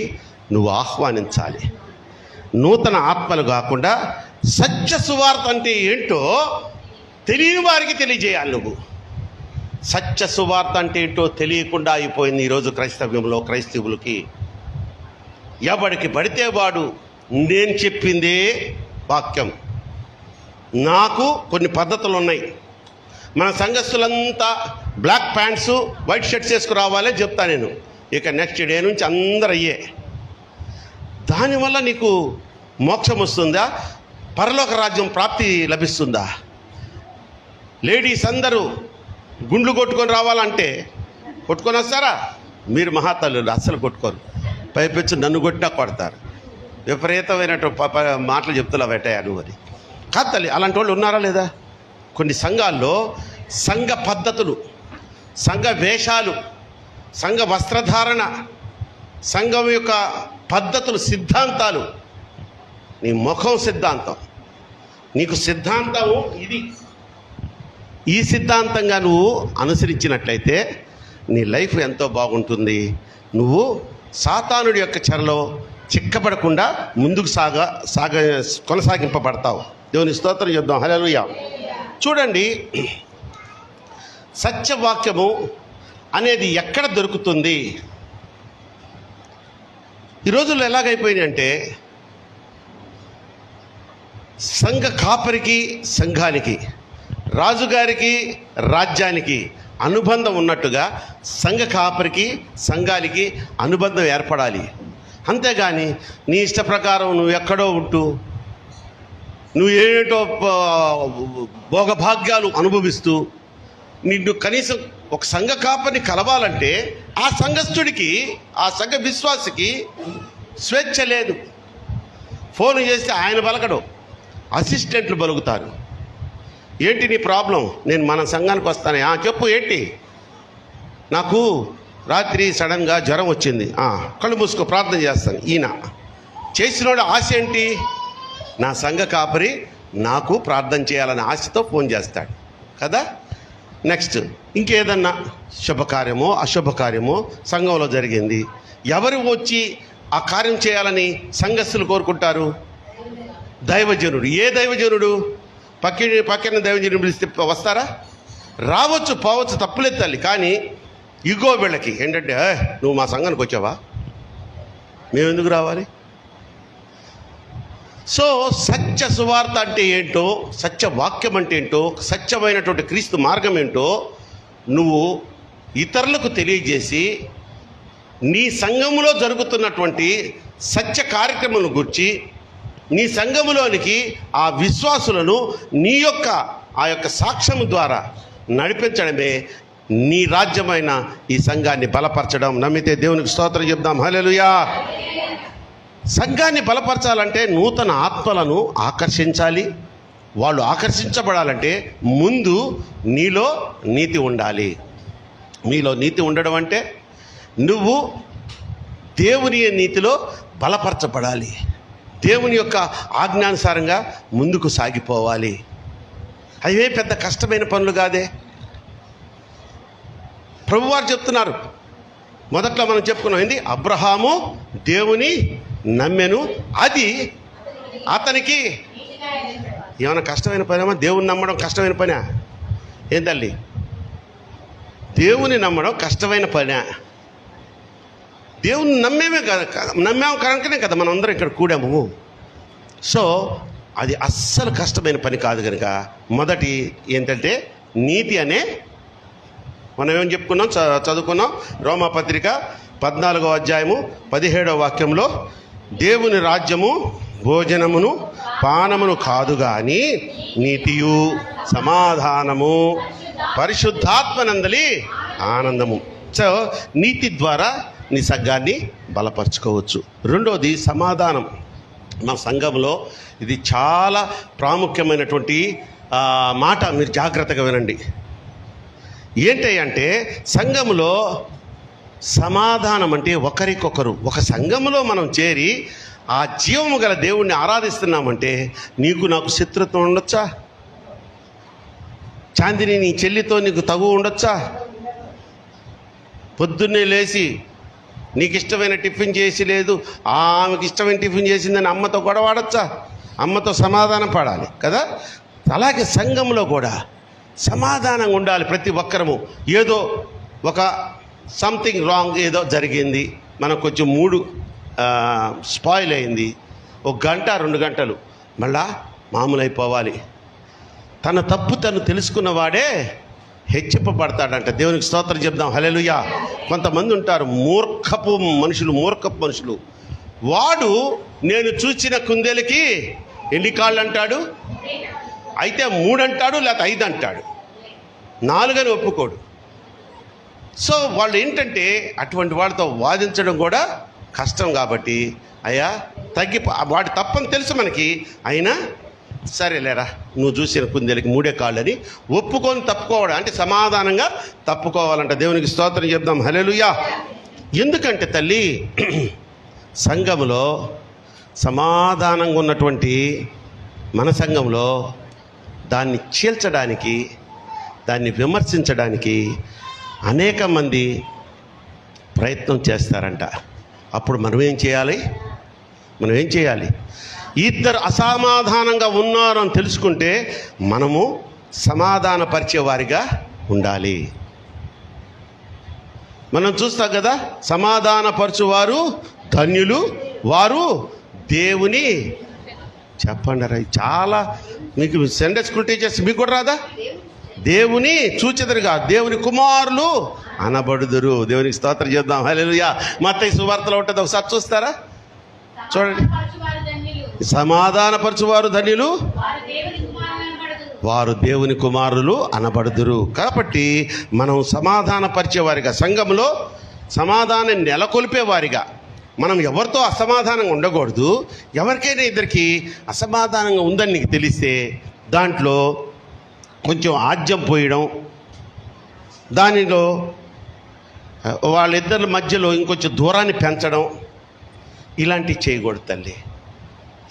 Speaker 1: నువ్వు ఆహ్వానించాలి. నూతన ఆత్మలు కాకుండా సత్య సువార్త అంటే ఏంటో తెలియని వారికి తెలియజేయాలి. నువ్వు సత్య సువార్త అంటే ఏంటో తెలియకుండా అయిపోయింది ఈరోజు క్రైస్తవులకి. ఎవడికి పడితే వాడు నేను చెప్పిందే వాక్యం. నాకు కొన్ని పద్ధతులు ఉన్నాయి. మన సంఘస్థులంతా బ్లాక్ ప్యాంట్స్ వైట్ షర్ట్స్ వేసుకురావాలే చెప్తా నేను. ఇక నెక్స్ట్ డే నుంచి అందరూ అయ్యే. దానివల్ల నీకు మోక్షం వస్తుందా? పరలోక రాజ్యం ప్రాప్తి లభిస్తుందా? లేడీస్ అందరూ గుండ్లు కొట్టుకొని రావాలంటే కొట్టుకొని వస్తారా? మీరు మహాతల్లులు అస్సలు కొట్టుకోరు. పైపెచ్చు నన్ను కొట్టినా కొడతారు. విపరీతమైనట్టు మాటలు చెప్తున్నా వెట్టయ్యా నువ్వు అని. కాదు తల్లి, అలాంటి వాళ్ళు ఉన్నారా లేదా? కొన్ని సంఘాల్లో సంఘ పద్ధతులు, సంఘ వేషాలు, సంఘ వస్త్రధారణ, సంఘం యొక్క పద్ధతులు, సిద్ధాంతాలు. నీ ముఖం సిద్ధాంతం, నీకు సిద్ధాంతము ఇది. ఈ సిద్ధాంతంగా నువ్వు అనుసరించినట్లయితే నీ లైఫ్ ఎంతో బాగుంటుంది. నువ్వు సాతానుడి యొక్క చెరలో చిక్కబడకుండా ముందుకు కొనసాగింపబడతావు. దేవుని స్తోత్రం చేద్దాం. హల్లెలూయా. చూడండి, సత్యవాక్యము అనేది ఎక్కడ దొరుకుతుంది? ఈ రోజుల్లో ఎలాగైపోయినాయంటే సంఘ కాపరికి సంఘానికి, రాజుగారికి రాజ్యానికి అనుబంధం ఉన్నట్టుగా సంఘ కాపరికి సంఘానికి అనుబంధం ఏర్పడాలి. అంతేగాని నీ ఇష్ట ప్రకారం నువ్వు ఎక్కడో ఉంటూ నువ్వు ఏటో భోగభాగ్యాలు అనుభవిస్తూ నిన్ను కనీసం ఒక సంఘ కాపరిని కలవాలంటే ఆ సంఘస్థుడికి, ఆ సంఘ విశ్వాసికి స్వేచ్ఛ లేదు. ఫోన్ చేస్తే ఆయన పలకడు, అసిస్టెంట్లు పలుకుతారు. ఏంటి నీ ప్రాబ్లం? నేను మన సంఘానికి వస్తానే. చెప్పు ఏంటి? నాకు రాత్రి సడన్గా జ్వరం వచ్చింది. కళ్ళు మూసుకో, ప్రార్థన చేస్తాను. ఈయన చేసినోడు ఆశ ఏంటి? నా సంఘ కాపరి నాకు ప్రార్థన చేయాలనే ఆశతో ఫోన్ చేస్తాడు కదా. నెక్స్ట్ ఇంకేదన్నా శుభకార్యమో అశుభకార్యమో సంఘంలో జరిగింది, ఎవరు వచ్చి ఆ కార్యం చేయాలని సంఘస్థులు కోరుకుంటారు? దైవజనుడు. ఏ దైవజనుడు? పక్కన దైవజనుడు పిలిస్తే వస్తారా? రావచ్చు, పోవచ్చు, తప్పులేదు తల్లి. కానీ ఇగో వీళ్ళకి ఏంటంటే, నువ్వు మా సంఘానికి వచ్చావా, మేము ఎందుకు రావాలి? సో సత్య సువార్త అంటే ఏంటో, సత్య వాక్యం అంటే ఏంటో, సత్యమైనటువంటి క్రీస్తు మార్గం ఏంటో నువ్వు ఇతరులకు తెలియజేసి నీ సంఘములో జరుగుతున్నటువంటి సత్య కార్యక్రమాలను గురించి నీ సంఘములోనికి ఆ విశ్వాసులను నీ యొక్క ఆ యొక్క సాక్ష్యం ద్వారా నడిపించడమే నీ రాజ్యమైన ఈ సంఘాన్ని బలపరచడం. నమ్మితే దేవునికి స్తోత్రం చెప్దాం. హల్లెలూయా. సంఘాన్ని బలపరచాలంటే నూతన ఆత్మలను ఆకర్షించాలి. వాళ్ళు ఆకర్షించబడాలంటే ముందు నీలో నీతి ఉండాలి. నీలో నీతి ఉండడం అంటే నువ్వు దేవుని నీతిలో బలపరచబడాలి. దేవుని యొక్క ఆజ్ఞానుసారంగా ముందుకు సాగిపోవాలి. అవే పెద్ద కష్టమైన పనులు కాదే. ప్రభువారు చెప్తున్నారు, మొదట్లో మనం చెప్పుకున్నాం ఏంది, అబ్రహాము దేవుని నమ్మెను, అది అతనికి ఏమైనా కష్టమైన పనేమో? దేవుని నమ్మడం కష్టమైన పనా? ఏం తల్లి, దేవుని నమ్మడం కష్టమైన పనా? దేవుని నమ్మాము కనుకనే కదా మనం అందరం ఇక్కడ కూడాము. సో అది అస్సలు కష్టమైన పని కాదు. కనుక మొదటి ఏంటంటే నీతి అనే, మనం ఏం చెప్పుకున్నాం, చదువుకున్నాం రోమాపత్రిక 14వ అధ్యాయము 17వ వాక్యంలో, దేవుని రాజ్యము భోజనమును పానమును కాదు గాని నీతియు సమాధానము పరిశుద్ధాత్మనందలి ఆనందము. సో నీతి ద్వారా నీ సంఘాన్ని బలపరచుకోవచ్చు. రెండోది సమాధానం. మన సంఘంలో ఇది చాలా ప్రాముఖ్యమైనటువంటి మాట, మీరు జాగ్రత్తగా వినండి. ఏంటి అంటే సంఘములో సమాధానం అంటే ఒకరికొకరు, ఒక సంఘములో మనం చేరి ఆ జీవము గల దేవుణ్ణి ఆరాధిస్తున్నామంటే నీకు నాకు శత్రుత్వం ఉండొచ్చా? చాందిని నీ చెల్లితో నీకు తగు ఉండొచ్చా? పొద్దున్నే లేచి నీకు ఇష్టమైన టిఫిన్ చేసి లేదు, ఆమెకి ఇష్టమైన టిఫిన్ చేసిందని అమ్మతో గొడవాడచ్చా? అమ్మతో సమాధానం పడాలి కదా. అలాగే సంఘంలో కూడా సమాధానంగా ఉండాలి. ప్రతి ఒక్కరము ఏదో ఒక సంథింగ్ రాంగ్ ఏదో జరిగింది, మనకు కొంచెం మూడు స్పాయిల్ అయింది, 1 గంట 2 గంటలు మళ్ళా మామూలు అయిపోవాలి. తన తప్పు తను తెలుసుకున్నవాడే హెచ్చింపబడతాడంట. దేవునికి స్తోత్రం చెప్దాం. హల్లెలూయా. కొంతమంది ఉంటారు మూర్ఖపు మనుషులు. వాడు నేను చూసిన కుందేలకి ఎన్ని కాళ్ళు అంటాడు? అయితే 3 అంటాడు, లేకపోతే 5 అంటాడు, 4 అని ఒప్పుకోడు. సో వాళ్ళు ఏంటంటే అటువంటి వాడితో వాదించడం కూడా కష్టం. కాబట్టి అయ్యా వాడి తప్పని తెలుసు మనకి, అయినా సరేలేరా నువ్వు చూసిన కుందేలకి 3 కాళ్ళని ఒప్పుకొని తప్పుకోవడం అంటే సమాధానంగా తప్పుకోవాలంట. దేవునికి స్తోత్రం చెప్దాం. హల్లెలూయా. ఎందుకంటే తల్లి, సంఘంలో సమాధానంగా ఉన్నటువంటి మన సంఘంలో దాన్ని చీల్చడానికి, దాన్ని విమర్శించడానికి అనేక మంది ప్రయత్నం చేస్తారంట. అప్పుడు మనం ఏం చేయాలి? ఇద్దరు అసమాధానంగా ఉన్నారు అని తెలుసుకుంటే మనము సమాధానపరిచే వారిగా ఉండాలి. మనం చూస్తాం కదా, సమాధానపరచువారు ధన్యులు, వారు దేవుని చెప్పండి రా. చాలా మీకు సండే స్కూల్ టీచర్స్ మీకు కూడా రాదా? దేవుని చూచెదరుగా దేవుని కుమారులు అనబడుదురు. దేవునికి స్తోత్రం చేద్దాం. హల్లెలూయా. మత్తయి సువార్తలో ఉంటుంది, ఒకసారి చూస్తారా? చూడండి. సమాధానపరచువారు ధన్యులు, వారు దేవుని కుమారులు అనబడుదురు. కాబట్టి మనం సమాధానపరిచేవారిగా, సంఘంలో సమాధానం నెలకొల్పేవారిగా, మనం ఎవరితో అసమాధానంగా ఉండకూడదు. ఎవరికైనా ఇద్దరికి అసమాధానంగా ఉందని నీకు తెలిస్తే దాంట్లో కొంచెం ఆజ్యం పోయడం, దానిలో వాళ్ళిద్దరి మధ్యలో ఇంకొంచెం దూరాన్ని పెంచడం, ఇలాంటివి చేయకూడదు తల్లి.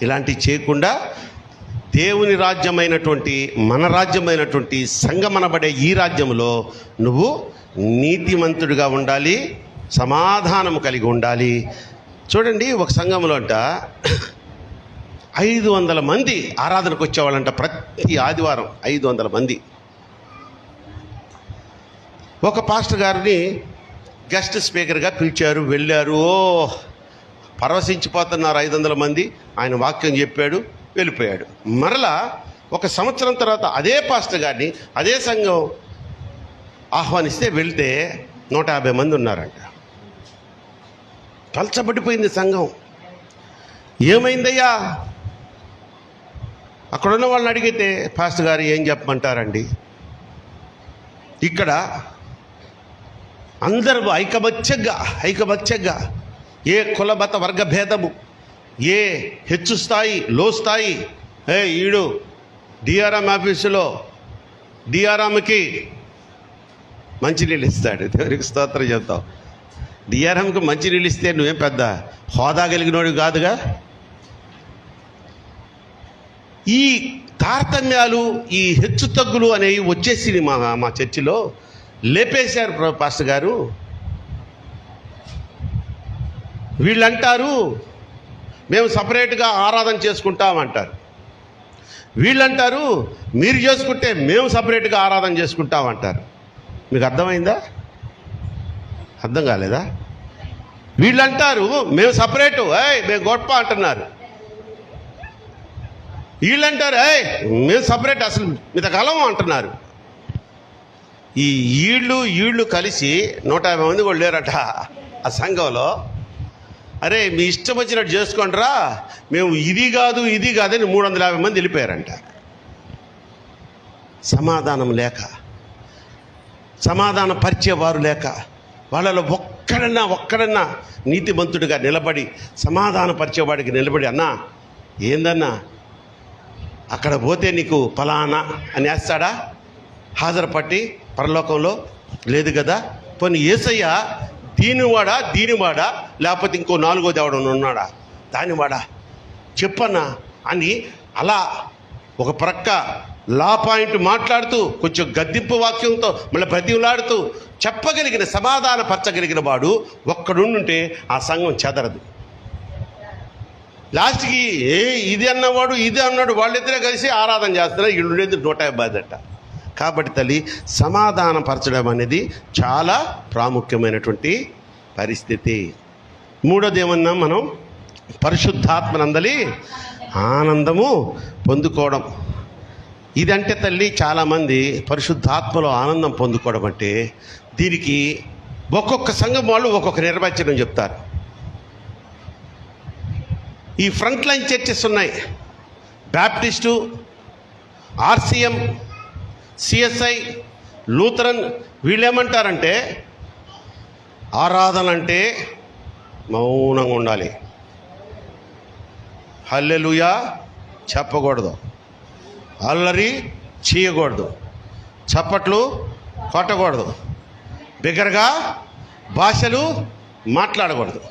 Speaker 1: ఇలాంటివి చేయకుండా దేవుని రాజ్యమైనటువంటి మన రాజ్యమైనటువంటి సంఘమనబడే ఈ రాజ్యంలో నువ్వు నీతిమంతుడిగా ఉండాలి, సమాధానము కలిగి ఉండాలి. చూడండి, ఒక సంఘంలో అంట 500 మంది ఆరాధనకు వచ్చేవాళ్ళంట. ప్రతి ఆదివారం 500 మంది. ఒక పాస్టర్ గారిని గెస్ట్ స్పీకర్గా పిలిచారు, వెళ్ళారు. పరవశించిపోతున్నారు 500 మంది. ఆయన వాక్యం చెప్పాడు, వెళ్ళిపోయాడు. మరలా 1 సంవత్సరం తర్వాత అదే పాస్టర్ గారిని అదే సంఘం ఆహ్వానిస్తే వెళ్తే 150 మంది ఉన్నారంట. పలచబడిపోయింది సంఘం. ఏమైందయ్యా? అక్కడున్న వాళ్ళని అడిగితే, పాస్టర్ గారు ఏం చెప్పమంటారండి, ఇక్కడ అందరూ ఐకమత్యంగా ఏ కుల మత వర్గ భేదము, ఏ హెచ్చు స్థాయి లో స్థాయి, ఈడు డిఆర్ఎం ఆఫీసులో డిఆర్ఎంకి మంచినీళ్ళు ఇస్తాడు. దేవునికి స్తోత్రం చెప్తావు. డిఆర్ఎంకి మంచినీళ్ళు ఇస్తే నువ్వేం పెద్ద హోదా కలిగినోడు కాదుగా. ఈ తారతమ్యాలు, ఈ హెచ్చు తగ్గులు అనేవి వచ్చేసి మా చర్చిలో లేపేశారు పాస్టర్ గారు. వీళ్ళంటారు మేము సపరేట్గా ఆరాధన చేసుకుంటామంటారు. వీళ్ళంటారు మీరు చేసుకుంటే మేము సపరేట్గా ఆరాధన చేసుకుంటామంటారు. మీకు అర్థమైందా? అర్థం కాలేదా? వీళ్ళంటారు మేము సపరేటు, మేము గొప్ప అంటున్నారు. వీళ్ళంటారు మేము సపరేట్, అసలు మితకాలం అంటున్నారు. ఈ ఈళ్ళు కలిసి 150 మంది కూడా లేరట ఆ సంఘంలో. అరే మీ ఇష్టం వచ్చినట్టు చేసుకోండిరా, మేము ఇది కాదని 350 మంది వెళ్ళిపోయారంట. సమాధానం లేక, సమాధాన పరిచేవారు లేక, వాళ్ళలో ఒక్కడన్నా నీతిమంతుడిగా నిలబడి సమాధాన పరిచేవాడికి నిలబడి, అన్నా ఏందన్నా అక్కడ పోతే నీకు ఫలానా అని వేస్తాడా హాజరుపట్టి పరలోకంలో? లేదు కదా. పోనీ యేసయ్య దీనివాడా లేకపోతే ఇంకో 4వ దేవుడు ఉన్నాడా? దానివాడా చెప్పన్నా అని అలా ఒక ప్రక్క లా పాయింట్ మాట్లాడుతూ కొంచెం గద్దింపు వాక్యంతో మళ్ళీ బ్రతిమలాడుతూ చెప్పగలిగిన, సమాధాన పరచగలిగిన వాడు ఒక్కడుంటే ఆ సంఘం చెదరదు. లాస్ట్కి ఇది అన్నవాడు ఇది అన్నాడు, వాళ్ళిద్దరే కలిసి ఆరాధన చేస్తున్నారు. ఇల్లుండేది 150 అట. కాబట్టి తల్లి, సమాధానం పరచడం అనేది చాలా ప్రాముఖ్యమైనటువంటి పరిస్థితి. మూడోది ఏమన్నా, మనం పరిశుద్ధాత్మనందలి ఆనందము పొందుకోవడం. ఇదంటే తల్లి, చాలామంది పరిశుద్ధాత్మలో ఆనందం పొందుకోవడం అంటే, దీనికి ఒక్కొక్క సంఘం వాళ్ళు ఒక్కొక్క నిర్వచనం చెప్తారు. ఈ ఫ్రంట్ లైన్ చర్చెస్ ఉన్నాయి, బ్యాప్టిస్టు, ఆర్సిఎం, సిఎస్ఐ, లూథరన్. వీళ్ళేమంటారంటే ఆరాధన అంటే మౌనంగా ఉండాలి, హల్లెలూయా చెప్పకూడదు, అల్లరి చేయకూడదు, చప్పట్లు కొట్టకూడదు, బిగ్గరగా భాషలు మాట్లాడకూడదు.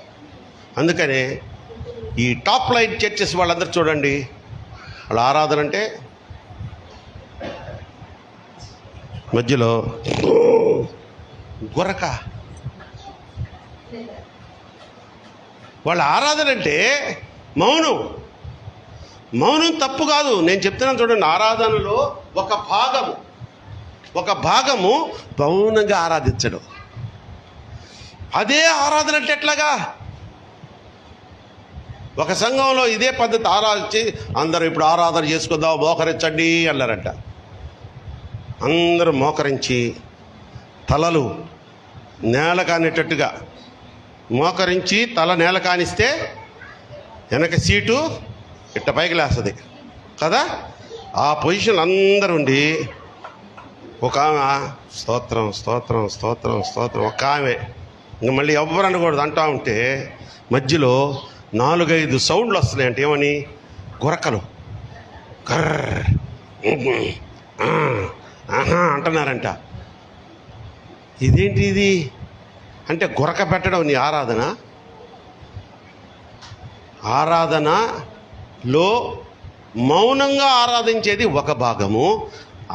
Speaker 1: అందుకనే ఈ టాప్ లైన్ చర్చెస్ వాళ్ళందరూ చూడండి, వాళ్ళ ఆరాధన అంటే మధ్యలో గురక. వాళ్ళ ఆరాధన అంటే మౌనం తప్పు కాదు. నేను చెప్తున్నాను చూడండి, ఆరాధనలో ఒక భాగము మౌనంగా ఆరాధించడం. అదే ఆరాధన అంటే ఎట్లాగా? ఒక సంఘంలో ఇదే పద్ధతి ఆరాధించి అందరూ ఇప్పుడు ఆరాధన చేసుకుందాం మోకరించండి అన్నారంట. అందరూ మోకరించి తలలు నేల కానిటట్టుగా మోకరించి తల నేల కానిస్తే వెనక సీటు ఇట్ట పైకి లేస్తుంది కదా. ఆ పొజిషన్ అందరూ ఉండి ఒక ఆమె స్తోత్రం స్తోత్రం స్తోత్రం స్తోత్రం, ఒక ఆమె ఇంక మళ్ళీ ఎవ్వరు అనకూడదు అంటా ఉంటే మధ్యలో 4-5 సౌండ్లు వస్తున్నాయి. అంటే ఏమని? గురకలు, కర్ర ఆహా అంటున్నారంట. ఇదేంటి ఇది అంటే గురక పెట్టడం నీ ఆరాధనలో మౌనంగా ఆరాధించేది ఒక భాగము,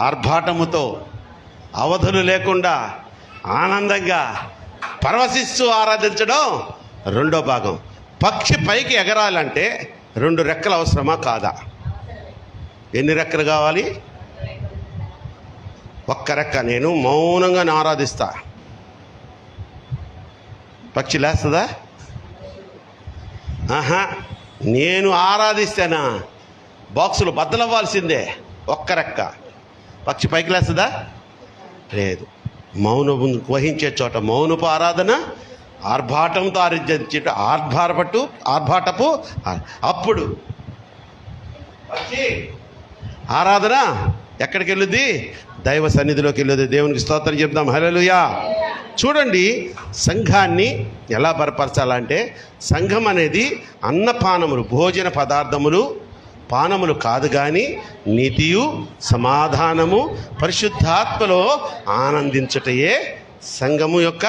Speaker 1: ఆర్భాటముతో అవధులు లేకుండా ఆనందంగా పరవశిస్తూ ఆరాధించడం రెండో భాగం. పక్షి పైకి ఎగరాలంటే 2 రెక్కలు అవసరమా కాదా? ఎన్ని రెక్కలు కావాలి? 1 రెక్క. నేను మౌనంగా ఆరాధిస్తా, పక్షి లేస్తుందా? ఆహా, నేను ఆరాధిస్తేనా బాక్సులు బద్దలవ్వాల్సిందే. 1 రెక్క. పక్షి పైకి లేస్తుందా? లేదు. మౌనము వహించే చోట మౌనపు ఆరాధన, ఆర్భాటంతో ఆరాధించే ఆర్భాటపు అప్పుడు పక్షి ఆరాధన ఎక్కడికి వెళ్ళుద్ది? దైవ సన్నిధిలోకి వెళ్ళుద్ది. దేవునికి స్తోత్రం చెప్దాం. హల్లెలూయా. చూడండి, సంఘాన్ని ఎలా బలపరచాలంటే, సంఘం అనేది అన్నపానములు, భోజన పదార్థములు, పానములు కాదు కానీ నీతియు సమాధానము పరిశుద్ధాత్మలో ఆనందించుటయే సంఘము యొక్క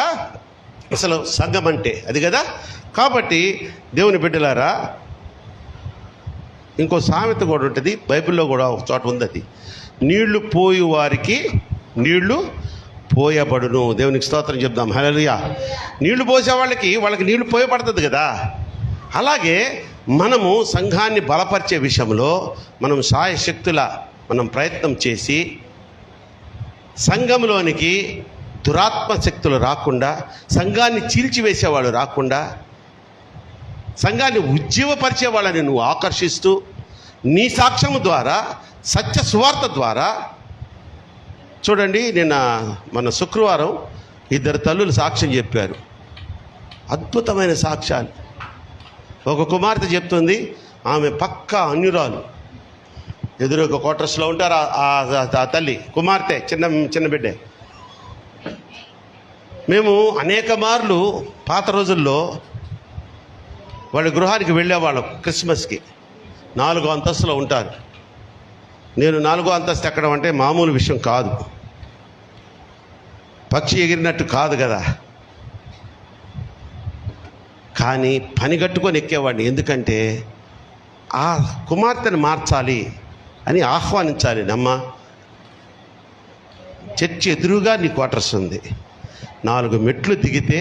Speaker 1: అసలు సంఘం అంటే అది కదా. కాబట్టి దేవుని బిడ్డలారా, ఇంకో సామెత కూడా ఉంటుంది, బైబిల్లో కూడా ఒక చోట ఉంది. అది నీళ్లు పోయి వారికి నీళ్లు పోయబడును. దేవునికి స్తోత్రం చెప్దాం. హల్లెలూయా. నీళ్లు పోసే వాళ్ళకి నీళ్లు పోయబడుతుంది కదా. అలాగే మనము సంఘాన్ని బలపరిచే విషయంలో మనం శాయశక్తుల మనం ప్రయత్నం చేసి సంఘంలోనికి దురాత్మ శక్తులు రాకుండా, సంఘాన్ని చీల్చివేసేవాళ్ళు రాకుండా, సంఘాన్ని ఉజ్జీవపరిచే వాళ్ళని నువ్వు ఆకర్షిస్తూ నీ సాక్ష్యము ద్వారా, సత్య సువార్త ద్వారా. చూడండి, మన శుక్రవారం 2 తల్లులు సాక్ష్యం చెప్పారు. అద్భుతమైన సాక్ష్యాలు. ఒక కుమార్తె చెప్తుంది, ఆమె పక్కా అన్యురాలు. ఎదురుగా క్వార్టర్స్లో ఉంటారు ఆ తల్లి, కుమార్తె, చిన్న బిడ్డే. మేము అనేక మార్లు పాత రోజుల్లో వాళ్ళ గృహానికి వెళ్ళేవాళ్ళం. క్రిస్మస్కి 4వ అంతస్తులో ఉంటారు. నేను 4వ అంతస్తు ఎక్కడం అంటే మామూలు విషయం కాదు. పక్షి ఎగిరినట్టు కాదు కదా. కానీ పని కట్టుకొని ఎక్కేవాడిని. ఎందుకంటే ఆ కుమార్తెను మార్చాలి అని ఆహ్వానించాలి. నమ్మ, చర్చి ఎదురుగా నీ క్వార్టర్స్ ఉంది, 4 మెట్లు దిగితే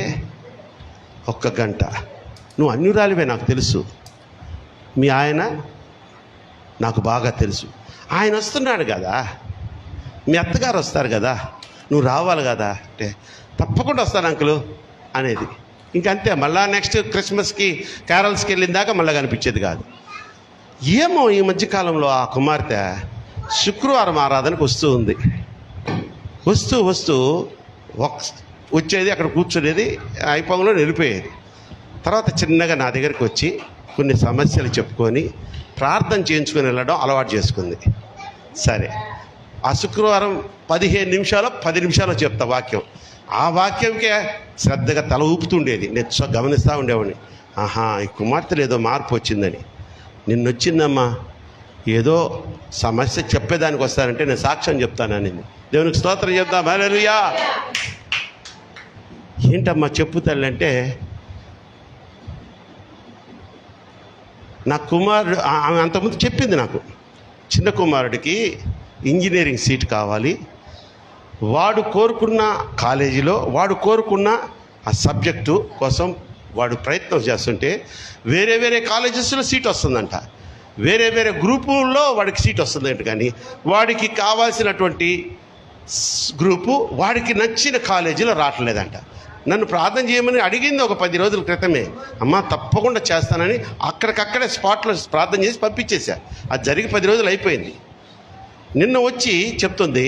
Speaker 1: 1 గంట. నువ్వు అన్యురాలివే, నాకు తెలుసు. మీ ఆయన నాకు బాగా తెలుసు. ఆయన వస్తున్నాడు కదా, మీ అత్తగారు వస్తారు కదా, నువ్వు రావాలి కదా అంటే తప్పకుండా వస్తాను అంకులు అనేది. ఇంకంతే. మళ్ళా నెక్స్ట్ క్రిస్మస్కి క్యారల్స్కి వెళ్ళిన దాకా మళ్ళీ కనిపించేది కాదు. ఏమో ఈ మధ్యకాలంలో ఆ కుమార్తె శుక్రవారం ఆరాధనకు వస్తూ ఉంది. వస్తూ వచ్చేది, అక్కడ కూర్చునేది, అయిపోంలో వెళ్ళిపోయేది. తర్వాత చిన్నగా నా దగ్గరికి వచ్చి కొన్ని సమస్యలు చెప్పుకొని ప్రార్థన చేయించుకొని వెళ్ళడం అలవాటు చేసుకుంది. సరే, ఆ శుక్రవారం 15 నిమిషాలు 10 నిమిషాలు చెప్తా వాక్యం. ఆ వాక్యంకే శ్రద్ధగా తల ఊపుతుండేది. నేను గమనిస్తూ ఉండేవాడిని. ఆహా, ఈ కుమార్తెలు ఏదో మార్పు వచ్చిందని. నిన్నొచ్చిందమ్మా, ఏదో సమస్య చెప్పేదానికి వస్తానంటే నేను సాక్ష్యం చెప్తానని. దేవునికి స్తోత్రం చెప్తాం. హల్లెలూయా. ఏంటమ్మా చెప్పు తల్లి అంటే, నా కుమారుడు, ఆమె అంతకుముందు చెప్పింది నాకు, చిన్న కుమారుడికి ఇంజనీరింగ్ సీట్ కావాలి, వాడు కోరుకున్న కాలేజీలో వాడు కోరుకున్న ఆ సబ్జెక్టు కోసం వాడు ప్రయత్నం చేస్తుంటే వేరే కాలేజెస్లో సీట్ వస్తుందంట, వేరే గ్రూపుల్లో వాడికి సీట్ వస్తుందంట. కానీ వాడికి కావాల్సినటువంటి గ్రూపు వాడికి నచ్చిన కాలేజీలో రావట్లేదంట. నన్ను ప్రార్థన చేయమని అడిగింది ఒక 10 రోజుల క్రితమే. అమ్మ తప్పకుండా చేస్తానని అక్కడికక్కడే స్పాట్లో ప్రార్థన చేసి పంపించేశా. అది జరిగి 10 రోజులు అయిపోయింది. నిన్న వచ్చి చెప్తుంది,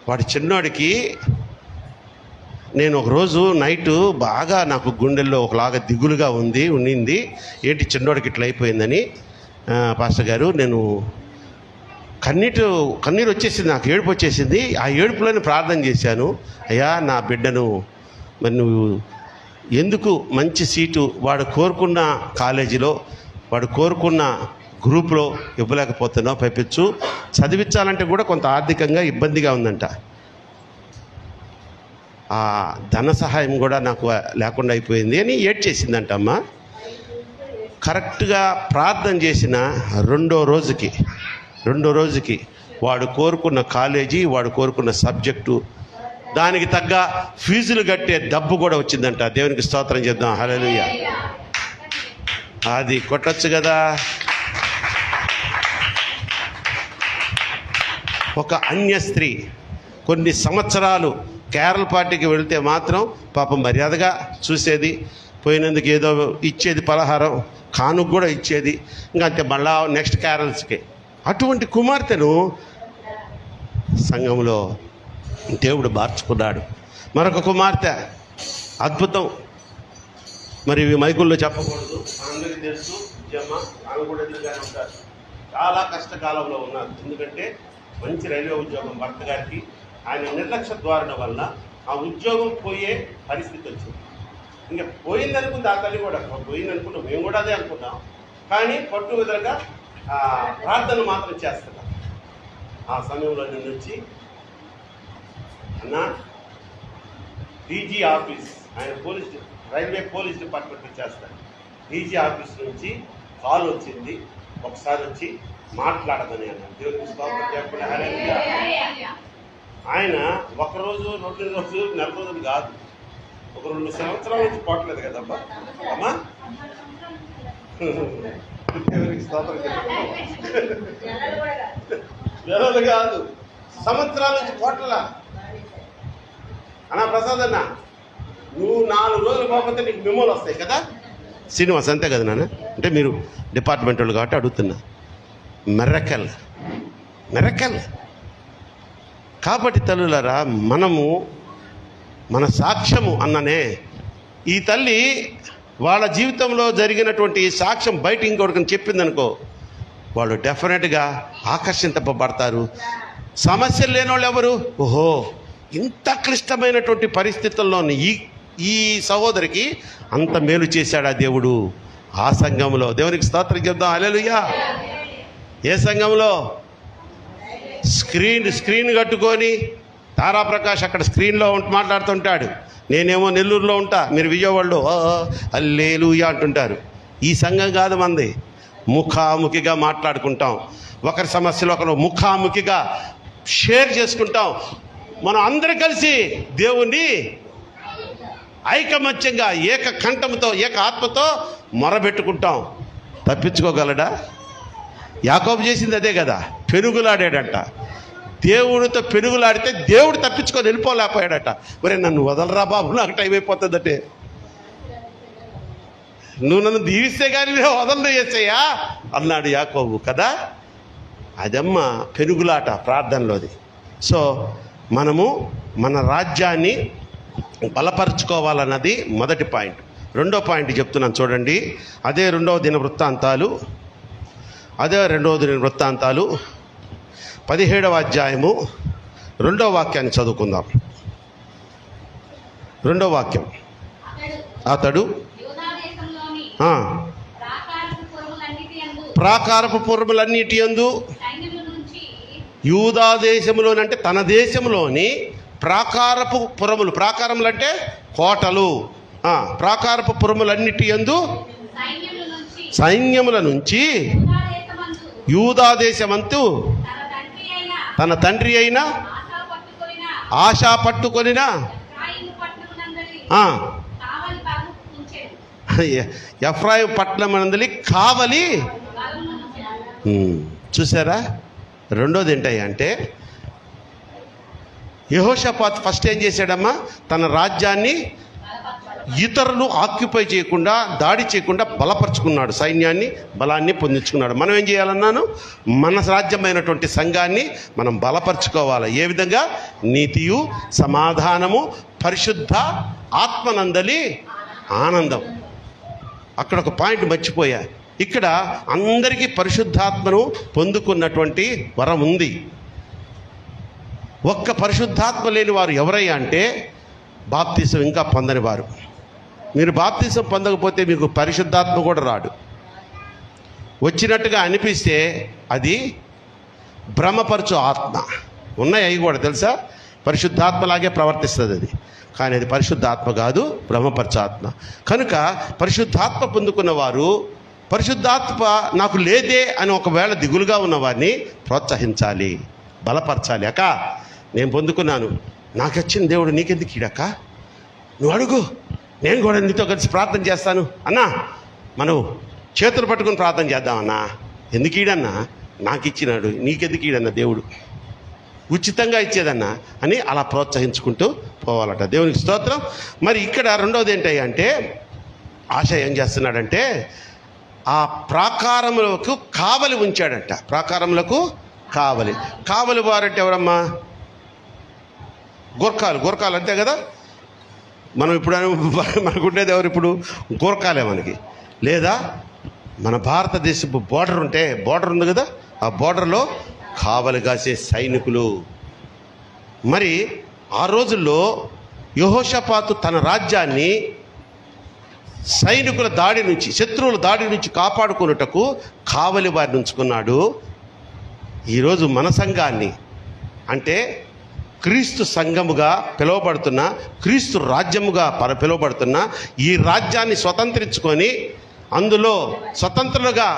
Speaker 1: వాడి చిన్నోడికి నేను ఒకరోజు నైటు బాగా నాకు గుండెల్లో ఒకలాగా దిగులుగా ఉండింది. ఏంటి చిన్నోడికి ఇట్లా అయిపోయిందని, పాస్టర్ గారు నేను కన్నీరు వచ్చేసింది, నాకు ఏడుపు వచ్చేసింది. ఆ ఏడుపులోనే ప్రార్థన చేశాను, అయ్యా నా బిడ్డను మరి నువ్వు ఎందుకు మంచి సీటు వాడు కోరుకున్న కాలేజీలో వాడు కోరుకున్న గ్రూప్లో ఇవ్వలేకపోతున్నావు, పైపించు చదివించాలంటే కూడా కొంత ఆర్థికంగా ఇబ్బందిగా ఉందంట. ఆ ధన సహాయం కూడా నాకు లేకుండా అయిపోయింది అని ఏడ్చేసిందంట అమ్మ. కరెక్ట్గా ప్రార్థన చేసిన రెండో రోజుకి వాడు కోరుకున్న కాలేజీ, వాడు కోరుకున్న సబ్జెక్టు, దానికి తగ్గ ఫీజులు కట్టే డబ్బు కూడా వచ్చిందంట. దేవునికి స్తోత్రం చేద్దాం. హల్లెలూయా. అది కొట్టచ్చు కదా. ఒక అన్య స్త్రీ కొన్ని సంవత్సరాలు కేరళ పార్టీకి వెళితే మాత్రం పాపం మర్యాదగా చూసేది, పోయినందుకు ఏదో ఇచ్చేది, పలహారం కానుక కూడా ఇచ్చేది, ఇంకా అంతే మళ్ళా నెక్స్ట్ క్యారల్స్కి. అటువంటి కుమార్తెను సంఘంలో దేవుడు మార్చుకున్నాడు. మరొక కుమార్తె అద్భుతం, మరి ఇవి మైకుల్లో చెప్పకూడదు, అందరికీ తెలుసు. ఆమె కూడా ఎదురుగానే ఉంటారు. చాలా కష్టకాలంలో ఉన్నారు. ఎందుకంటే మంచి రైల్వే ఉద్యోగం భర్త గారికి, ఆయన నిర్లక్ష్య ధోరణ వల్ల ఆ ఉద్యోగం పోయే పరిస్థితి వచ్చింది. ఇంకా పోయిందనుకుంది ఆ తల్లి కూడా, పోయిందనుకున్నాం, మేము కూడా అదే అనుకున్నాం. కానీ పట్టుదలగా ప్రార్థన మాత్రం చేస్తున్నాం. ఆ సమయంలో నేను వచ్చి, అన్న డీజీ ఆఫీస్, ఆయన రైల్వే పోలీస్ డిపార్ట్మెంట్లో చేస్తాడు, డీజీ ఆఫీస్ నుంచి కాల్ వచ్చింది, ఒకసారి వచ్చి మాట్లాడదని అన్నాడు. దేవుడికి స్తోత్రం చెప్పండి. హల్లెలూయా. ఆయన ఒకరోజు, 2 రోజులు, 4 రోజులు కాదు, ఒక 2 సంవత్సరాల నుంచి పోవట్లేదు కదమ్మా. అమ్మా దేవుడికి స్తోత్రం చెప్పండి. నెలలు కాదు, సంవత్సరాల నుంచి పోట్ల. అన్నా ప్రసాద్ అన్న, నువ్వు 4 రోజులు పోకపోతే నీకు మెమోలు వస్తాయి కదా. శ్రీనివాస్ అంతే కదా నాన్న, అంటే మీరు డిపార్ట్మెంట్ వాళ్ళు కాబట్టి అడుగుతున్నా. మెరకల్ కాబట్టి తల్లులారా, మనము మన సాక్ష్యము అన్ననే. ఈ తల్లి వాళ్ళ జీవితంలో జరిగినటువంటి సాక్ష్యం బయట ఇంకొకరికి చెప్పిందనుకో, వాళ్ళు డెఫినెట్గా ఆకర్షింపబడతారు. సమస్యలు లేని వాళ్ళు ఎవరు? ఓహో, ఇంత క్లిష్టమైనటువంటి పరిస్థితుల్లోని ఈ సహోదరికి అంత మేలు చేశాడా దేవుడు ఆ సంఘంలో. దేవునికి స్తోత్రం చెప్దాం. హల్లెలూయా. ఏ సంఘంలో? స్క్రీన్ కట్టుకొని తారాప్రకాష్ అక్కడ స్క్రీన్లో మాట్లాడుతుంటాడు, నేనేమో నెల్లూరులో ఉంటా, మీరు విజయవాడలో హల్లెలూయా అంటుంటారు. ఈ సంఘం కాదు మంది. ముఖాముఖిగా మాట్లాడుకుంటాం, ఒకరి సమస్యలు ఒకరు ముఖాముఖిగా షేర్ చేసుకుంటాం. మనం అందరం కలిసి దేవుణ్ణి ఐకమత్యంగా ఏక కంఠంతో ఏక ఆత్మతో మొరబెట్టుకుంటాం. తప్పించుకోగలడా? యాకోబు చేసింది అదే కదా, పెనుగులాడాడంట. దేవుడితో పెనుగులాడితే దేవుడు తప్పించుకొని వెళ్ళిపోలేకపోయాడట. మరి నన్ను వదలరా బాబు, నాకు టైం అయిపోతుందంటే, నువ్వు నన్ను దీవిస్తే కానీ నేను వదలను యేసయ్యా అన్నాడు యాకోబు కదా. అదమ్మ పెనుగులాట ప్రార్థనలోది. సో మనము మన రాజ్యాన్ని బలపరుచుకోవాలన్నది మొదటి పాయింట్. రెండో పాయింట్ చెప్తున్నాను చూడండి. అదే రెండవ దిన వృత్తాంతాలు 17వ అధ్యాయము 2వ వాక్యాన్ని చదువుకుందాం. 2వ వాక్యం. అతడు ప్రాకారపు పురములన్నిటి యందు, యూదా దేశంలోనంటే తన దేశంలోని ప్రాకారపు పురములు, ప్రాకారములు అంటే కోటలు, ప్రాకారపు పురములన్నిటి యందు సైన్యముల నుంచి యూదా దేశమంతు తన తండ్రి అయిన ఆశా పట్టుకొనిన ఎఫ్రాయిం పట్టణమందలి కావలి. చూసారా? రెండోది ఏంటంటే యెహోషాపాత్ ఫస్ట్ ఏం చేశాడమ్మా, తన రాజ్యాన్ని ఇతరులు ఆక్యుపై చేయకుండా, దాడి చేయకుండా బలపరుచుకున్నాడు, సైన్యాన్ని బలాన్ని పొందించుకున్నాడు. మనం ఏం చేయాలన్నాను? మన రాజ్యమైనటువంటి సంఘాన్ని మనం బలపరుచుకోవాలి. ఏ విధంగా? నీతియు సమాధానము పరిశుద్ధ ఆత్మనందలి ఆనందం. అక్కడ ఒక పాయింట్ మర్చిపోయా. ఇక్కడ అందరికీ పరిశుద్ధాత్మను పొందుకున్నటువంటి వరం ఉంది. ఒక్క పరిశుద్ధాత్మ లేని వారు ఎవరయ్యా అంటే బాప్తిసం ఇంకా పొందని వారు. మీరు బాప్తిసం పొందకపోతే మీకు పరిశుద్ధాత్మ కూడా రాడు. వచ్చినట్టుగా అనిపిస్తే అది భ్రమపరచు ఆత్మ. ఉన్నాయి అవి కూడా తెలుసా, పరిశుద్ధాత్మలాగే ప్రవర్తిస్తుంది అది, కానీ అది పరిశుద్ధాత్మ కాదు, భ్రమపరచు ఆత్మ. కనుక పరిశుద్ధాత్మ పొందుకున్న వారు పరిశుద్ధాత్మ నాకు లేదే అని ఒకవేళ దిగులుగా ఉన్న వారిని ప్రోత్సహించాలి, బలపరచాలి. అక్క నేను పొందుకున్నాను, నాకు వచ్చిన దేవుడు నీకెందుకు ఈడక్క, నువ్వు అడుగు, నేను కూడా నీతో కలిసి ప్రార్థన చేస్తాను అన్నా, మనం చేతులు పట్టుకుని ప్రార్థన చేద్దామన్నా, ఎందుకు ఈడన్నా, నాకు ఇచ్చినాడు, నీకెందుకు ఈడన్నా దేవుడు, ఉచితంగా ఇచ్చేదన్నా అని అలా ప్రోత్సహించుకుంటూ పోవాలట. దేవునికి స్తోత్రం. మరి ఇక్కడ రెండవది ఏంటంటే ఆశ ఏం చేస్తున్నాడంటే ఆ ప్రాకారములకు కావలి ఉంచాడంట. ప్రాకారములకు కావలి వారంటే ఎవరమ్మా? గోర్ఖాలు అంతే కదా. మనం ఇప్పుడు మనకు ఉండేది ఎవరు ఇప్పుడు? గోర్ఖాలే మనకి. లేదా మన భారతదేశపు బోర్డర్ ఉంది కదా, ఆ బోర్డర్లో కావలి కాసే సైనికులు. మరి ఆ రోజుల్లో యెహోషాపాతు తన రాజ్యాన్ని సైనికుల దాడి నుంచి, శత్రువుల దాడి నుంచి కాపాడుకున్నటకు కావలి వారిని ఉంచుకున్నాడు. ఈరోజు మన సంఘాన్ని, అంటే క్రీస్తు సంఘముగా పిలువబడుతున్న, క్రీస్తు రాజ్యముగా పిలువబడుతున్న ఈ రాజ్యాన్ని స్వతంత్రించుకొని అందులో స్వతంత్రులుగా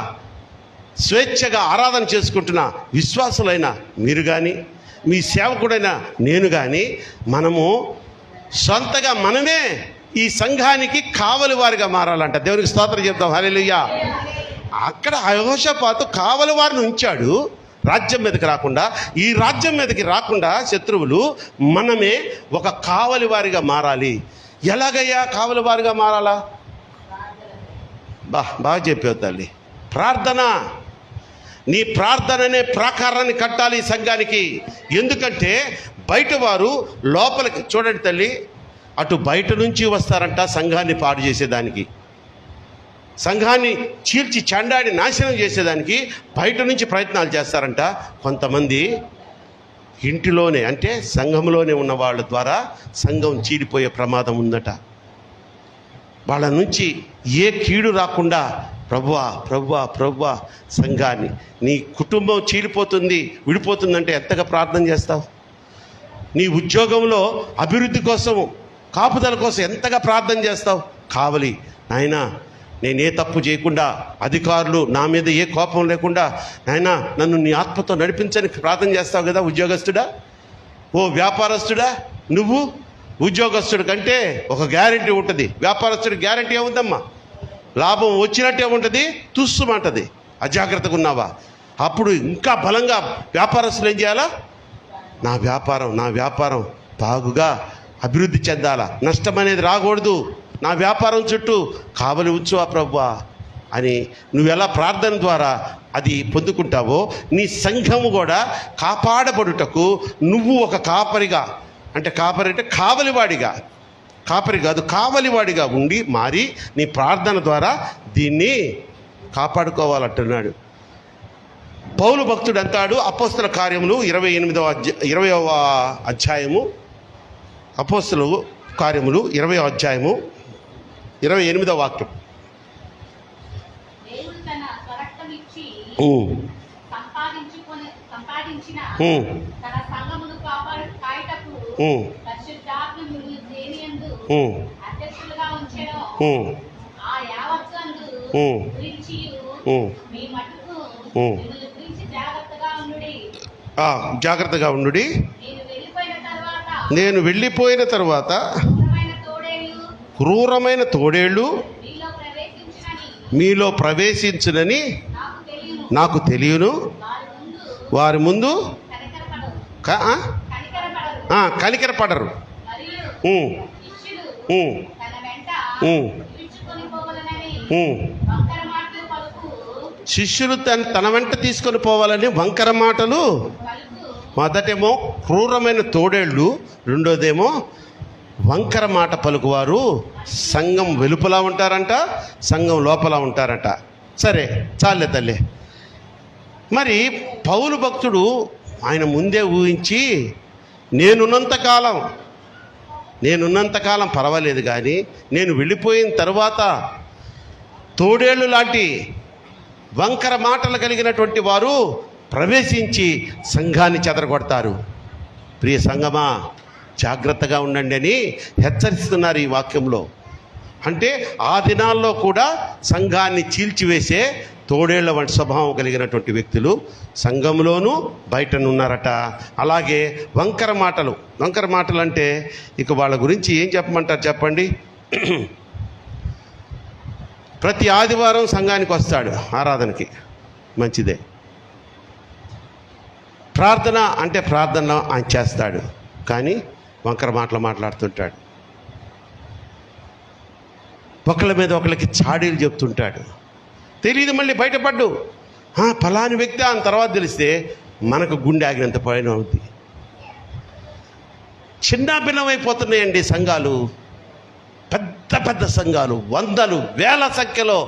Speaker 1: స్వేచ్ఛగా ఆరాధన చేసుకుంటున్న విశ్వాసులైన మీరు కానీ, మీ సేవకుడైన నేను కానీ, మనము సొంతగా మనమే ఈ సంఘానికి కావలి వారిగా మారాలంట. దేవునికి స్తోత్రం చెప్తాం. హల్లెలూయా. అక్కడ యెహోషాపాతు కావలి వారిని ఉంచాడు రాజ్యం మీదకి రాకుండా. ఈ రాజ్యం మీదకి రాకుండా శత్రువులు మనమే ఒక కావలి వారిగా మారాలి. ఎలాగయ్యా కావలి వారిగా మారాలా? బాగా చెప్పావు తల్లి. ప్రార్థన. నీ ప్రార్థననే ప్రాకారాన్ని కట్టాలి ఈ సంఘానికి. ఎందుకంటే బయట వారు లోపలికి, చూడండి తల్లి, అటు బయట నుంచి వస్తారంట సంఘాన్ని పాడు చేసేదానికి, సంఘాన్ని చీల్చి చెండాడి నాశనం చేసేదానికి బయట నుంచి ప్రయత్నాలు చేస్తారంట. కొంతమంది ఇంటిలోనే, అంటే సంఘంలోనే ఉన్న వాళ్ళ ద్వారా సంఘం చీలిపోయే ప్రమాదం ఉందట. వాళ్ళ నుంచి ఏ కీడు రాకుండా ప్రభువా సంఘాన్ని, నీ కుటుంబం చీలిపోతుంది, విడిపోతుందంటే ఎంతగా ప్రార్థన చేస్తావు? నీ ఉద్యోగంలో అభివృద్ధి కోసం, కాపుదల కోసం ఎంతగా ప్రార్థన చేస్తావు? కావలి నాయనా, నేనే తప్పు చేయకుండా, అధికారులు నా మీద ఏ కోపం లేకుండా, నాయనా నన్ను నీ ఆత్మతో నడిపించని ప్రార్థన చేస్తావు కదా ఉద్యోగస్తుడా. ఓ వ్యాపారస్తుడా, నువ్వు ఉద్యోగస్తుడి కంటే ఒక గ్యారంటీ ఉంటుంది. వ్యాపారస్తుడి గ్యారంటీ ఏముందమ్మా? లాభం వచ్చినట్టే ఉంటుంది, తుస్సుమంటది. అజాగ్రత్తగా ఉన్నావా? అప్పుడు ఇంకా బలంగా వ్యాపారస్తులు ఏం చేయాలా? నా వ్యాపారం బాగుగా అభివృద్ధి చెందాలా, నష్టం అనేది రాకూడదు, నా వ్యాపారం చుట్టూ కావలి ఉంచు ఆ ప్రభువా అని నువ్వు ఎలా ప్రార్థన ద్వారా అది పొందుకుంటావో, నీ సంఘము కూడా కాపాడబడుటకు నువ్వు ఒక కాపరిగా, అంటే కాపరి అంటే కావలివాడిగా, కాపరి కాదు కావలివాడిగా ఉండి మారి నీ ప్రార్థన ద్వారా దీన్ని కాపాడుకోవాలంటున్నాడు. పౌలు భక్తుడు అంటాడు, అపోస్తల కార్యములు 20వ అధ్యాయము, అపోస్తల కార్యములు 20వ అధ్యాయము 28వ వాక్యం.
Speaker 2: దేవుడు తన స్వరక్తమిచ్చి సంపాదించిన తన సంఘమును కాయుటకు పరిశుద్ధాత్మ దేనియందు అధ్యక్షులుగా ఉంచెను. ఆ యావత్తందు గురించియు మీ మట్టుకు మిమ్మల్ని గురించి
Speaker 1: జాగ్రత్తగా ఉండుడి. నేను వెళ్ళిపోయిన తర్వాత క్రూరమైన తోడేళ్ళు మీలో ప్రవేశించునని నాకు తెలియను. వారి ముందు కనికరపడరు. శిష్యులు తన వెంట తీసుకొని పోవాలని వంకర మాటలు. మొదటేమో క్రూరమైన తోడేళ్ళు, రెండోదేమో వంకర మాట పలుకువారు. సంఘం వెలుపలా ఉంటారంట, సంఘం లోపల ఉంటారంట. సరే చాలే తల్లి. మరి పౌలు భక్తుడు ఆయన ముందే ఊహించి నేనున్నంతకాలం పర్వాలేదు, కానీ నేను వెళ్ళిపోయిన తర్వాత తోడేళ్ళు లాంటి వంకర మాటలు కలిగినటువంటి వారు ప్రవేశించి సంఘాన్ని చెదరగొడతారు. ప్రియ సంఘమా, జాగ్రత్తగా ఉండండి అని హెచ్చరిస్తున్నారు ఈ వాక్యంలో. అంటే ఆ దినాల్లో కూడా సంఘాన్ని చీల్చివేసే తోడేళ్ల వంటి స్వభావం కలిగినటువంటి వ్యక్తులు సంఘంలోనూ బయటనున్నారట. అలాగే వంకర మాటలు అంటే ఇక వాళ్ళ గురించి ఏం చెప్పమంటారు చెప్పండి. ప్రతి ఆదివారం సంఘానికి వస్తాడు ఆరాధనకి, మంచిదే. ప్రార్థన అంటే ప్రార్థన ఆయన చేస్తాడు, కానీ వంకర మాటలు మాట్లాడుతుంటాడు. ఒకళ్ళ మీద ఒకళ్ళకి చాడీలు చెప్తుంటాడు. తెలియదు, మళ్ళీ బయటపడ్డు ఫలాని వ్యక్తి అని తర్వాత తెలిస్తే మనకు గుండె ఆగినంత పైన అవుద్ది. చిన్న భిన్నమైపోతున్నాయండి సంఘాలు. పెద్ద పెద్ద సంఘాలు, వందలు వేల సంఖ్యలో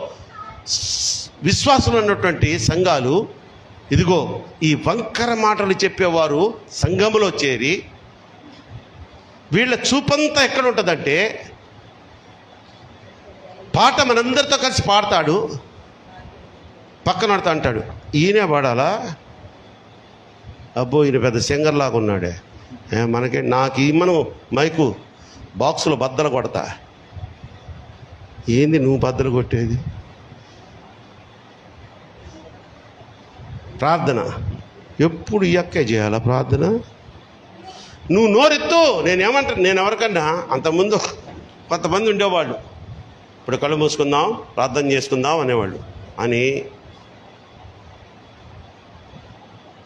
Speaker 1: విశ్వాసులు ఉన్నటువంటి సంఘాలు, ఇదిగో ఈ వంకర మాటలు చెప్పేవారు సంఘములో చేరి వీళ్ళ చూపంతా ఎక్కడ ఉంటుందంటే, పాట మనందరితో కలిసి పాడతాడు, పక్కన పడుతూ అంటాడు ఈయనే పాడాలా, అబ్బో ఈయన పెద్ద సింగర్ లాగా ఉన్నాడే, మనకి నాకు మనం మైకు బాక్సులో బద్దలు కొడతా. ఏంది నువ్వు బద్దలు కొట్టేది? ప్రార్థన ఎప్పుడు ఎక్కే చేయాలా ప్రార్థన? నువ్వు నోరెత్తు. నేను ఎవరికన్నా అంతకుముందు కొంతమంది ఉండేవాళ్ళు, ఇప్పుడు కళ్ళు మూసుకుందాం ప్రార్థన చేసుకుందాం అనేవాళ్ళు. అని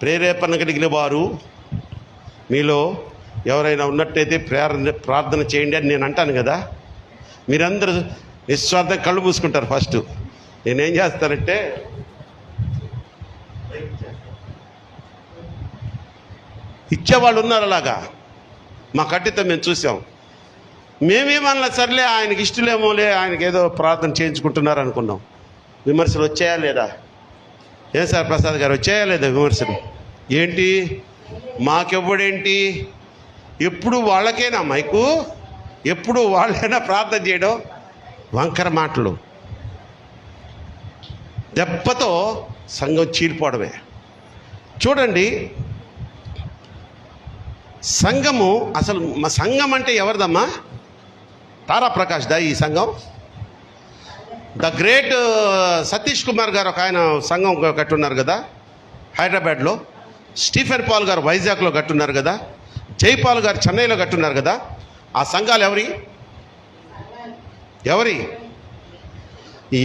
Speaker 1: ప్రేరేపణ కలిగిన వారు మీలో ఎవరైనా ఉన్నట్టయితే ప్రార్థన చేయండి అని నేను అంటాను కదా. మీరందరూ నిస్వార్థం కళ్ళు మూసుకుంటారు. ఫస్ట్ నేనేం చేస్తానంటే, ఇచ్చేవాళ్ళు ఉన్నారు అలాగా, మా కట్టితో మేము చూసాం. మేమేమన్నా సర్లే ఆయనకి ఇష్టలేమోలే, ఆయనకి ఏదో ప్రార్థన చేయించుకుంటున్నారు అనుకున్నాం. విమర్శలు వచ్చాయా లేదా? ఏం సార్ ప్రసాద్ గారు, వచ్చాయా లేదా విమర్శలు? ఏంటి మాకెవ్వడేంటి? ఎప్పుడు వాళ్ళకేనా మైకు? ఎప్పుడు వాళ్ళైనా ప్రార్థన చేయడం? వంకర మాటలు, దెబ్బతో సంఘం చీలిపోవడమే. చూడండి, సంఘము అసలు మా సంఘం అంటే ఎవరిదమ్మా? తారా ప్రకాష్ దా ఈ సంఘం. ద గ్రేట్ సతీష్ కుమార్ గారు ఒక ఆయన సంఘం కట్టున్నారు కదా హైదరాబాద్లో. స్టీఫెన్ పాల్ గారు వైజాగ్లో కట్టున్నారు కదా. జైపాల్ గారు చెన్నైలో కట్టున్నారు కదా. ఆ సంఘాలు ఎవరి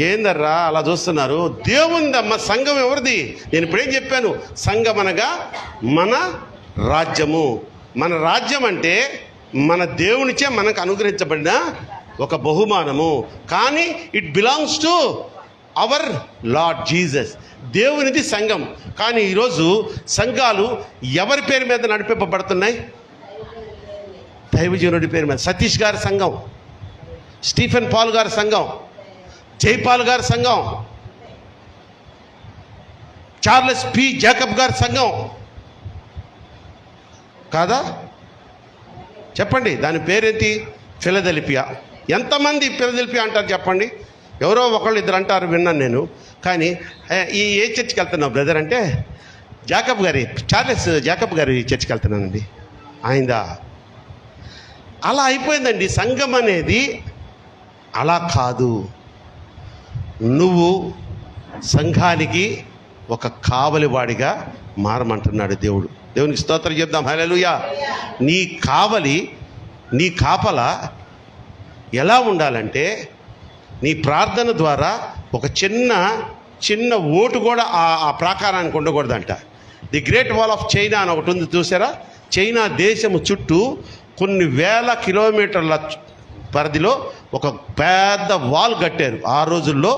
Speaker 1: ఏందర్రా అలా చూస్తున్నారు? దేవుందమ్మ సంఘం. ఎవరిది? నేను ఇప్పుడేం చెప్పాను, సంఘం అనగా మన రాజ్యము. మన రాజ్యం అంటే మన దేవునిచే మనకు అనుగ్రహించబడిన ఒక బహుమానము. కానీ it belongs to our Lord Jesus. దేవునిది సంఘం. కానీ ఈరోజు సంఘాలు ఎవరి పేరు మీద నడిపింపబడుతున్నాయి? దైవజనుడి పేరు మీద. సతీష్ గారి సంఘం, స్టీఫెన్ పాల్ గారి సంఘం, జైపాల్ గారి సంఘం, చార్లెస్ పి జాకబ్ గారి సంఘం కాదా? చెప్పండి, దాని పేరేంటి? ఫిలదెల్ఫియా. ఎంతమంది ఫిలదెల్ఫియా అంటారు చెప్పండి? ఎవరో ఒకళ్ళు ఇద్దరు అంటారు, విన్నాను నేను. కానీ ఏ చర్చికి వెళ్తున్నావు బ్రదర్ అంటే, జాకబ్ గారి, చార్లెస్ జాకబ్ గారి చర్చికి వెళ్తున్నానండి. ఆయనదా? అలా అయిపోయిందండి సంఘం అనేది. అలా కాదు. నువ్వు సంఘానికి ఒక కావలివాడిగా మారమంటున్నాడు దేవుడు. దేవునికి స్తోత్రం చెప్దాం. హల్లెలూయా. నీ కావలి, నీ కాపల ఎలా ఉండాలంటే, నీ ప్రార్థన ద్వారా ఒక చిన్న ఓటు కూడా ఆ ప్రాకారానికి ఉండకూడదంట. The Great Wall of China అని ఒకటి ఉంది చూసారా? చైనా దేశము చుట్టూ కొన్ని వేల కిలోమీటర్ల పరిధిలో ఒక పెద్ద వాల్ కట్టారు ఆ రోజుల్లో.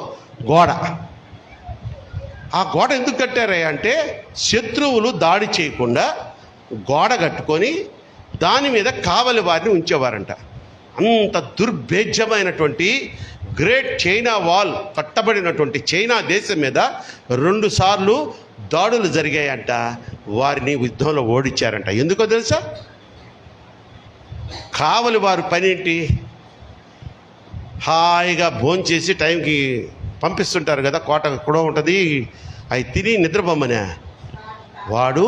Speaker 1: గోడ. ఆ గోడ ఎందుకు కట్టారా అంటే, శత్రువులు దాడి చేయకుండా గోడ కట్టుకొని దాని మీద కావలి వారిని ఉంచేవారంట. అంత దుర్భేద్యమైనటువంటి గ్రేట్ చైనా వాల్ కట్టబడినటువంటి చైనా దేశం మీద 2 సార్లు దాడులు జరిగాయంట. వారిని యుద్ధంలో ఓడించారంట. ఎందుకో తెలుసా? కావలి వారి పని ఏంటి? హాయిగా భోంచేసి టైంకి పంపిస్తుంటారు కదా, కోట కూడా ఉంటుంది, అవి తిని నిద్రపోమనే. వాడు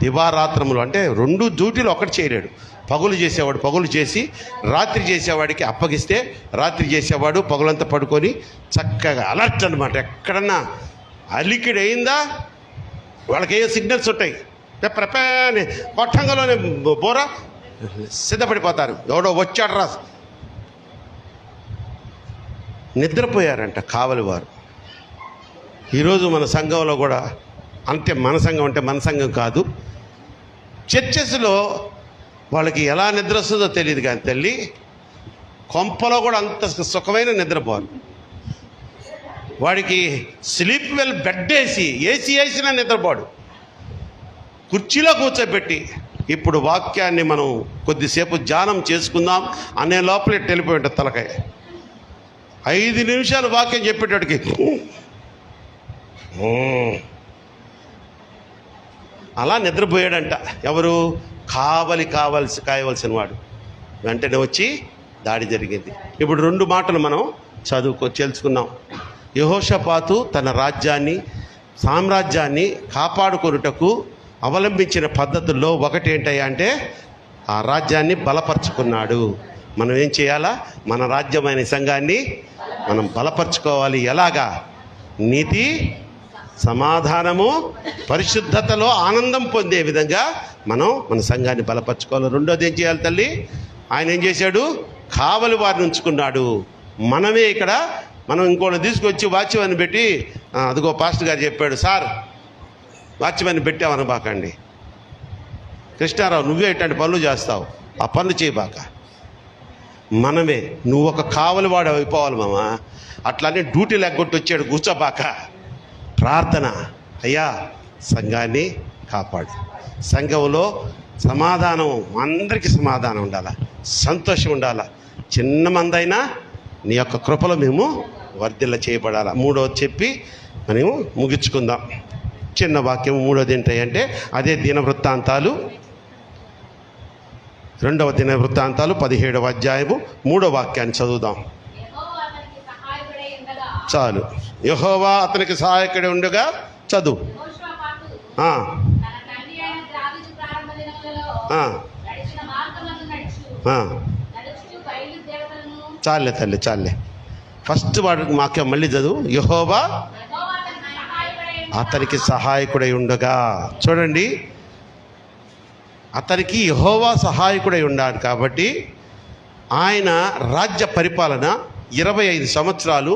Speaker 1: దివారాత్రములు అంటే 2 డ్యూటీలు ఒకటి చేయలేడు. పగులు చేసేవాడు పగులు చేసి రాత్రి చేసేవాడికి అప్పగిస్తే రాత్రి చేసేవాడు పగులంతా పడుకొని చక్కగా అలర్ట్ అనమాట. ఎక్కడన్నా అలికిడి అయిందా వాళ్ళకి ఏ సిగ్నల్స్ ఉంటాయి, పెప్పని కొట్టంగలోనే బోరా సిద్ధపడిపోతారు. ఎవడో వచ్చాడు రా, నిద్రపోయారంట కావలి వారు. ఈరోజు మన సంఘంలో కూడా అంతే. మన సంఘం అంటే మన సంఘం కాదు, చర్చెస్లో వాళ్ళకి ఎలా నిద్ర వస్తుందో తెలియదు కానీ తల్లి, కొంపలో కూడా అంత సుఖమైన నిద్రపోరు. వాడికి స్లీప్ వెల్ బెడ్ ఏసీ వేసినా నిద్రపోడు. కుర్చీలో కూర్చోబెట్టి ఇప్పుడు వాక్యాన్ని మనం కొద్దిసేపు ధ్యానం చేసుకుందాం అనే లోపలే వెళ్ళిపోయి ఉంటుంది తలకాయ. 5 నిమిషాలు వాక్యం చెప్పేటోడికి అలా నిద్రపోయాడంట. ఎవరు? కాయవలసిన వాడు. వెంటనే వచ్చి దాడి జరిగింది. ఇప్పుడు 2 మాటలు మనం తెలుసుకున్నాం. యెహోషాపాతు తన సామ్రాజ్యాన్ని కాపాడుకొనుటకు అవలంబించిన పద్ధతుల్లో ఒకటి ఏంటయ్యా అంటే ఆ రాజ్యాన్ని బలపరుచుకున్నాడు. మనం ఏం చేయాలా? మన రాజ్యమైన సంఘాన్ని మనం బలపరుచుకోవాలి. ఎలాగా? నీతి, సమాధానము, పరిశుద్ధతలో ఆనందం పొందే విధంగా మనం మన సంఘాన్ని బలపరుచుకోవాలి. రెండోది ఏం చేయాలి తల్లి? ఆయన ఏం చేశాడు? కావలి వారిని ఉంచుకున్నాడు. మనమే ఇక్కడ మనం ఇంకోటి తీసుకొచ్చి వాచ్మెన్ పెట్టి, అదిగో పాస్టర్ గారు చెప్పాడు, సార్ వాచ్మెన్ పెట్టామనబాకండి, కృష్ణారావు నువ్వే ఇట్లాంటి పనులు చేస్తావు, ఆ పనులు చేయబాక. మనమే నువ్వు ఒక కావలివాడు అయిపోవాలి మామ. అట్లానే డ్యూటీ లేకొట్టి వచ్చాడు కూర్చోబాక. ప్రార్థన, అయ్యా సంఘాన్ని కాపాడు. సంఘంలో సమాధానం, అందరికీ సమాధానం ఉండాలా, సంతోషం ఉండాలా. చిన్న మందైనా నీ యొక్క కృపలో మేము వర్ధిల్ల చేయబడాలా. మూడవది చెప్పి మనము ముగించుకుందాం. చిన్న వాక్యం. మూడవది ఏంటంటే అదే దినవృత్తాంతాలు, 2వ దినవృత్తాంతాలు 17వ అధ్యాయము 3వ వాక్యాన్ని చదువుదాం. చాలు. యెహోవా అతనికి సహాయకుడే ఉండగా చదువు. చాలే తల్లి, చాలే. ఫస్ట్ వాడికి వాక్యం మళ్ళీ చదువు. యెహోవా అతనికి సహాయకుడై ఉండగా. చూడండి, అతనికి యెహోవా సహాయకుడై ఉన్నాడు కాబట్టి ఆయన రాజ్య పరిపాలన 25 సంవత్సరాలు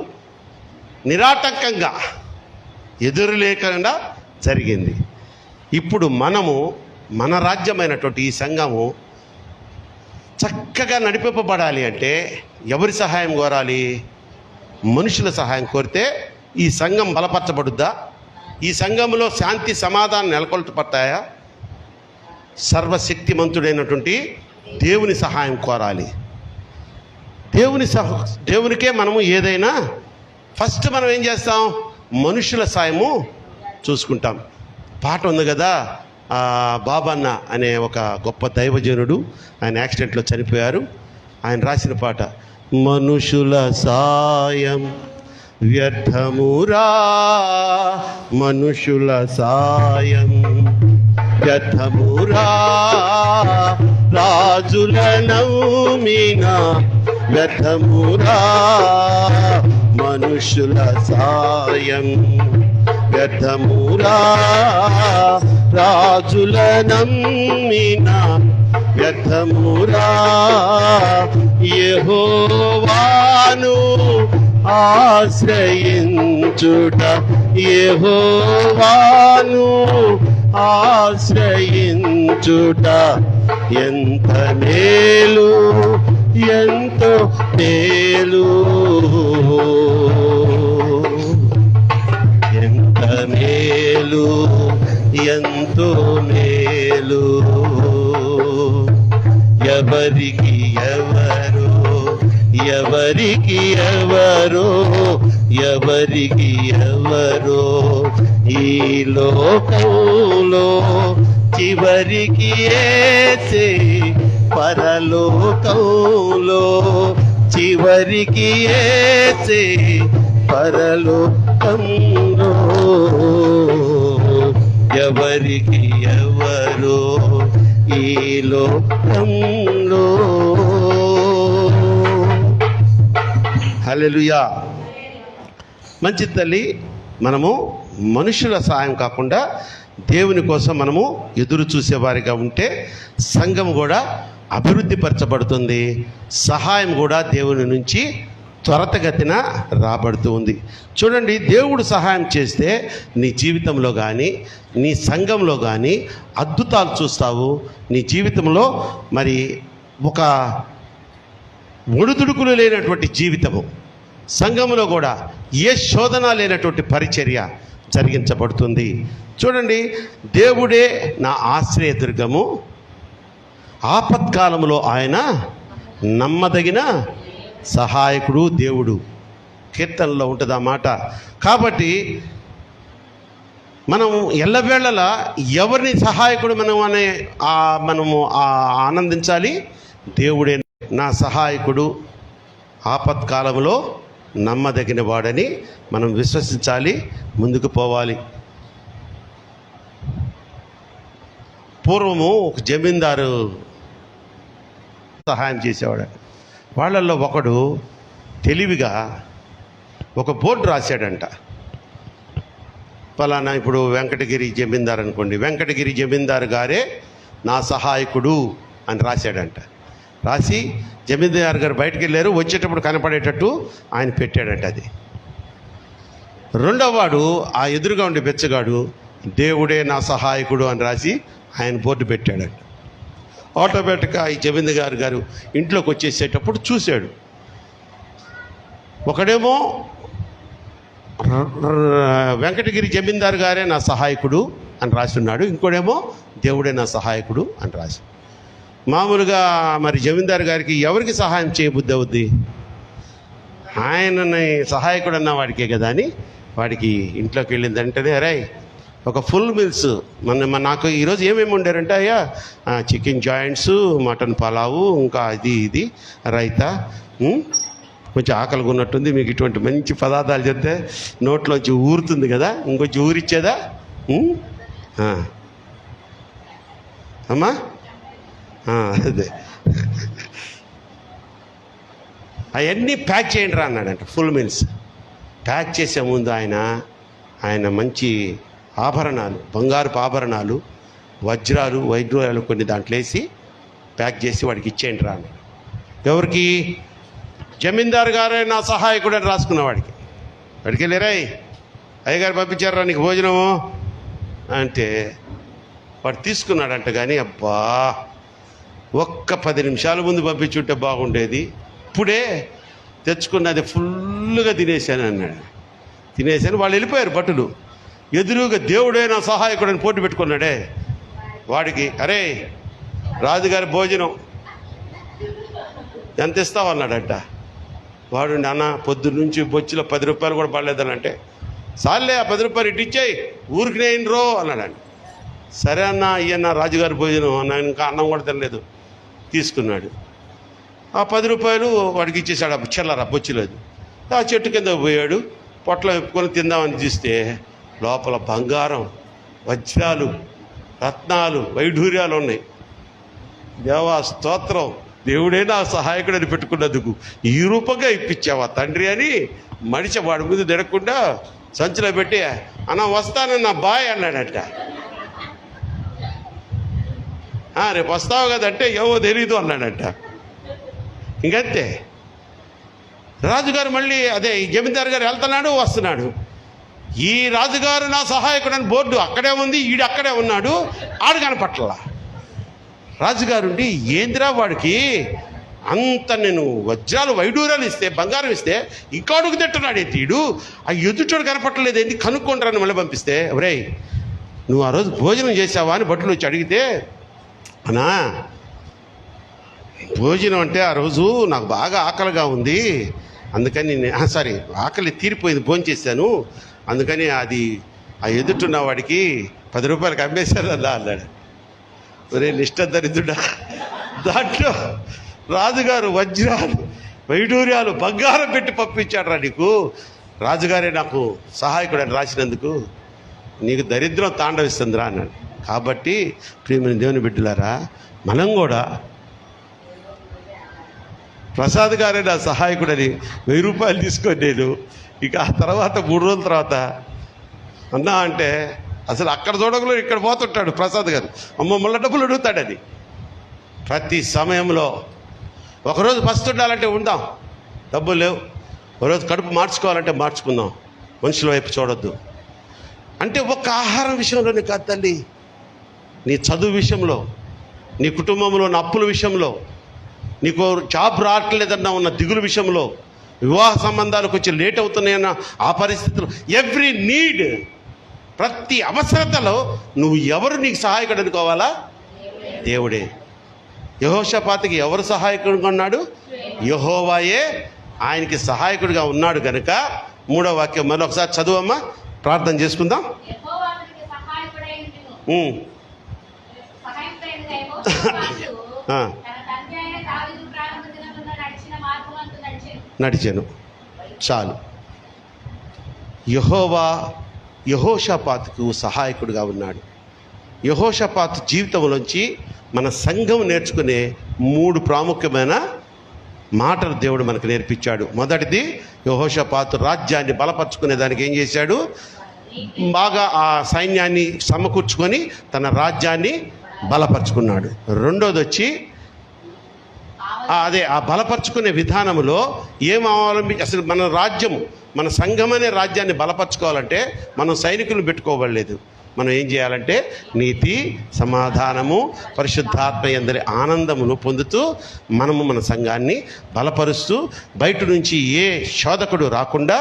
Speaker 1: నిరాటంకంగా ఎదురు లేకుండా జరిగింది. ఇప్పుడు మనము మన రాజ్యమైనటువంటి ఈ సంఘము చక్కగా నడిపింపబడాలి అంటే ఎవరి సహాయం కోరాలి? మనుషుల సహాయం కోరితే ఈ సంఘం బలపరచబడుద్దా? ఈ సంఘంలో శాంతి సమాధానం నెలకొల్పబడతాయా? సర్వశక్తిమంతుడైనటువంటి దేవుని సహాయం కోరాలి. దేవునికే మనము ఏదైనా ఫస్ట్ మనం ఏం చేస్తాం? మనుషుల సాయము చూసుకుంటాం. పాట ఉంది కదా, బాబన్న అనే ఒక గొప్ప దైవజనుడు, ఆయన యాక్సిడెంట్లో చనిపోయారు. ఆయన రాసిన పాట, మనుషుల సాయం వ్యర్థమురా, మనుషుల సాయం వ్యర్థమురా, రాజుల నౌమిన వ్యర్థమురా, మనుషుల సాయం వ్యర్థమురా, రాజుల నమ్మిన వ్యర్థమురా, యెహోవాను ఆశ్రయించుట, యెహోవాను ఆశ్రయించుట ఎంత మేలు, ఎంతో మేలు, ఎంత మేలు, ఎంతో మేలు. ఎవరికి ఎవరో, ఎవరికి ఎవరో, ఎవరికి ఎవరో ఈ లోకంలో చివరికి యేసే, పరలోకంలో చివరికి యేసే, పరలోకంలో ఎవరికి ఎవరో ఈ లోకంలో హల్లెలూయా. మంచి తల్లి, మనము మనుషుల సహాయం కాకుండా దేవుని కోసం మనము ఎదురు చూసేవారిగా ఉంటే సంఘం కూడా అభివృద్ధి పరచబడుతుంది, సహాయం కూడా దేవుని నుంచి త్వరతగతిన రాబడుతూ ఉంది. చూడండి, దేవుడు సహాయం చేస్తే నీ జీవితంలో కానీ నీ సంఘంలో కానీ అద్భుతాలు చూస్తావు. నీ జీవితంలో మరి ఒక ఒడిదుడుకులు లేనటువంటి జీవితము, సంఘంలో కూడా ఏ శోధన లేనటువంటి పరిచర్య జరిగించబడుతుంది. చూడండి, దేవుడే నా ఆశ్రయదుర్గము, ఆపత్కాలంలో ఆయన నమ్మదగిన సహాయకుడు దేవుడు. కీర్తనలో ఉంటుంది ఆ మాట. కాబట్టి మనం ఎల్లవేళలా ఎవరిని సహాయకుడు మనము ఆనందించాలి? దేవుడే నా సహాయకుడు, ఆపత్కాలంలో నమ్మదగిన వాడని మనం విశ్వసించాలి, ముందుకు పోవాలి. పూర్వము ఒక జమీందారు సహాయం చేసేవాడు. వాళ్ళల్లో ఒకడు తెలివిగా ఒక బోర్డు రాశాడంట. ఫలానా, ఇప్పుడు వెంకటగిరి జమీందారు అనుకోండి, వెంకటగిరి జమీందారు గారే నా సహాయకుడు అని రాశాడంట. రాసి జమీందారు గారు బయటకు వెళ్ళారు, వచ్చేటప్పుడు కనపడేటట్టు ఆయన పెట్టాడంట. అది రెండవ వాడు, ఆ ఎదురుగా ఉండే బెచ్చగాడు, దేవుడే నా సహాయకుడు అని రాసి ఆయన బోర్డు పెట్టాడంట. ఆటోమేటిక్గా ఈ జమీందారు గారు ఇంట్లోకి వచ్చేసేటప్పుడు చూశాడు. ఒకడేమో వెంకటగిరి జమీందారు గారే నా సహాయకుడు అని రాస్తున్నాడు, ఇంకోడేమో దేవుడే నా సహాయకుడు అని రాసి. మామూలుగా మరి జమీందారు గారికి ఎవరికి సహాయం చేయబుద్ధి అవుద్ది? ఆయనని సహాయకుడు అన్న వాడికే కదా అని వాడికి ఇంట్లోకి వెళ్ళింది వెంటనే, అరే ఒక ఫుల్ మీల్స్ నాకు ఈరోజు ఏమేమి వండారంటే, అయ్యా చికెన్ జాయింట్స్, మటన్ పలావు, ఇంకా ఇది రైతా, కొంచెం ఆకలిగా ఉన్నట్టుంది, మీకు ఇటువంటి మంచి పదార్థాలు చెప్తే నోట్లోంచి ఊరుతుంది కదా, ఇంకొంచెం ఊరిచ్చేదా అమ్మా? అదే, అవన్నీ ప్యాక్ చేయండి రా అన్నాడంట. ఫుల్ మీల్స్ ప్యాక్ చేసే ముందు ఆయన మంచి ఆభరణాలు, బంగారపు ఆభరణాలు, వజ్రాలు, వైడ్రాలు కొన్ని దాంట్లో వేసి ప్యాక్ చేసి వాడికి ఇచ్చేయండి రా అన్నాడు. ఎవరికి? జమీందారు గారే నా సహాయకుడు అని రాసుకున్న వాడికి. వాడికి వెళ్ళారా, అయ్యగారు పంపించారా నీకు భోజనము అంటే వాడు తీసుకున్నాడంట. కానీ అబ్బా, ఒక్క 10 నిమిషాల ముందు పంపించుంటే బాగుండేది, ఇప్పుడే తెచ్చుకున్నది ఫుల్గా తినేసాను అన్నాడు. తినేసాను. వాళ్ళు వెళ్ళిపోయారు భటులు. ఎదురుగా దేవుడే నా సహాయకుడు అని పోటీ పెట్టుకున్నాడే వాడికి, అరే రాజుగారి భోజనం ఎంత ఇస్తావు అన్నాడట. వాడు, నాన్న పొద్దున్న నుంచి బొచ్చులో 10 రూపాయలు కూడా పడలేదని అంటే, సార్లే ఆ 10 రూపాయలు ఇటు ఇచ్చాయి, ఊరికి నేను రో అన్నాడండి. సరే అన్న, అయ్యన్న రాజుగారి భోజనం అన్న, ఇంకా అన్నం కూడా తినలేదు. తీసుకున్నాడు. ఆ 10 రూపాయలు వాడికి ఇచ్చేసాడు. చిల్లర బొచ్చులేదు. ఆ చెట్టు కింద పోయాడు, పొట్ల ఎప్పుకొని తిందామని చూస్తే లోపల బంగారం, వజ్రాలు, రత్నాలు, వైఢూర్యాలు ఉన్నాయి. దేవా స్తోత్రం, దేవుడే నా సహాయకుడని పెట్టుకున్నందుకు ఈ రూపంగా ఇప్పించావా తండ్రి అని మనిషి వాడి ముందు తిరగకుండా సంచిలో పెట్టి, అన్న వస్తానన్న బాయ్ అన్నాడట. రేపు వస్తావు కదంటే, ఏవో తెలీదు అన్నాడట. ఇంకంతే. రాజుగారు మళ్ళీ అదే జమీందారు గారు వెళ్తున్నాడు, వస్తున్నాడు. ఈ రాజుగారు నా సహాయకుడు అని బోర్డు అక్కడే ఉంది, ఈడు అక్కడే ఉన్నాడు, ఆడు కనపట్లా. రాజుగారు ఉండి, ఏందిరా వాడికి అంత నేను వజ్రాలు వైడూరాలు ఇస్తే, బంగారం ఇస్తే ఇంకా అడుగు తిట్టున్నాడు ఏంటి ఈడు, ఆ ఎదుటోడు కనపట్టలేదు ఏంటి, కనుక్కుంటారని మళ్ళీ పంపిస్తే, ఒరేయ్ నువ్వు ఆ రోజు భోజనం చేసావా అని భటులు వచ్చి అడిగితే, అన్నా భోజనం అంటే ఆ రోజు నాకు బాగా ఆకలిగా ఉంది, అందుకని సారీ ఆకలి తీరిపోయింది, భోజనం చేశాను, అందుకని అది ఆ ఎదుటున్న వాడికి 10 రూపాయలకి అమ్మేశాను అలా అన్నాడు. ఒరే నిష్టదరిద్రుడా, దాంట్లో రాజుగారు వజ్రాలు, వైడూర్యాలు, బంగారం పెట్టి పంపించాడు రా నీకు, రాజుగారే నాకు సహాయకుడు అని రాసినందుకు నీకు దరిద్రం తాండవిస్తుందిరా అన్నాడు. కాబట్టి ప్రియమైన దేవుని బిడ్డలారా, మనం కూడా ప్రసాద్ గారే నా సహాయకుడని 1000 రూపాయలు తీసుకొని నేను ఇక ఆ తర్వాత 3 రోజుల తర్వాత అన్నా అంటే అసలు అక్కడ చూడగలో ఇక్కడ పోతుంటాడు ప్రసాద్ గారు. అమ్మ మళ్ళీ డబ్బులు అడుగుతాడని. ప్రతి సమయంలో ఒకరోజు ఫస్ట్ ఉండాలంటే ఉందాం, డబ్బులు లేవు. ఒకరోజు కడుపు మార్చుకోవాలంటే మార్చుకుందాం, మనుషుల వైపు చూడొద్దు. అంటే ఒక్క ఆహారం విషయంలోనే కాదు తల్లి, నీ చదువు విషయంలో, నీ కుటుంబంలో ఉన్న అప్పుల విషయంలో, నీకు జాబ్ రావట్లేదన్నా ఉన్న దిగులు విషయంలో, వివాహ సంబంధాలకు వచ్చి లేట్ అవుతున్నాయన్న ఆ పరిస్థితులు, ఎవ్రీ నీడ్, ప్రతి అవసరతలో నువ్వు ఎవరు నీకు సహాయకుడు అనుకోవాలా? దేవుడే. యెహోషాపాతుకి ఎవరు సహాయకుడిగా ఉన్నాడు? యెహోవాయే ఆయనకి సహాయకుడిగా ఉన్నాడు కనుక 3వ వాక్యం మళ్ళీ ఒకసారి చదువమ్మా, ప్రార్థన చేసుకుందాం.
Speaker 2: యెహోవా అతనికి సహాయకుడైనను. సహాయకుడైనగా యెహోషాపాతు తన తండ్రి అయిన దావీదు ప్రారంభ దినమున నడిచిన మార్గమందు
Speaker 1: నడిచెను. చాలు. యెహోవా యెహోషాపాతుకు సహాయకుడిగా ఉన్నాడు. యెహోషాపాతు జీవితంలోంచి మన సంఘం నేర్చుకునే 3 ప్రాముఖ్యమైన మాటలు దేవుడు మనకు నేర్పించాడు. మొదటిది, యెహోషాపాతు రాజ్యాన్ని బలపరుచుకునే దానికి ఏం చేశాడు? బాగా ఆ సైన్యాన్ని సమకూర్చుకొని తన రాజ్యాన్ని బలపరుచుకున్నాడు. రెండోది వచ్చి అదే ఆ బలపరుచుకునే విధానంలో ఏం అసలు మన రాజ్యము, మన సంఘం అనే రాజ్యాన్ని బలపరుచుకోవాలంటే మనం సైనికులను పెట్టుకోవలేదు. మనం ఏం చేయాలంటే నీతి, సమాధానము, పరిశుద్ధాత్మ యందరి ఆనందమును పొందుతూ మనము మన సంఘాన్ని బలపరుస్తూ బయట నుంచి ఏ శోధకుడు రాకుండా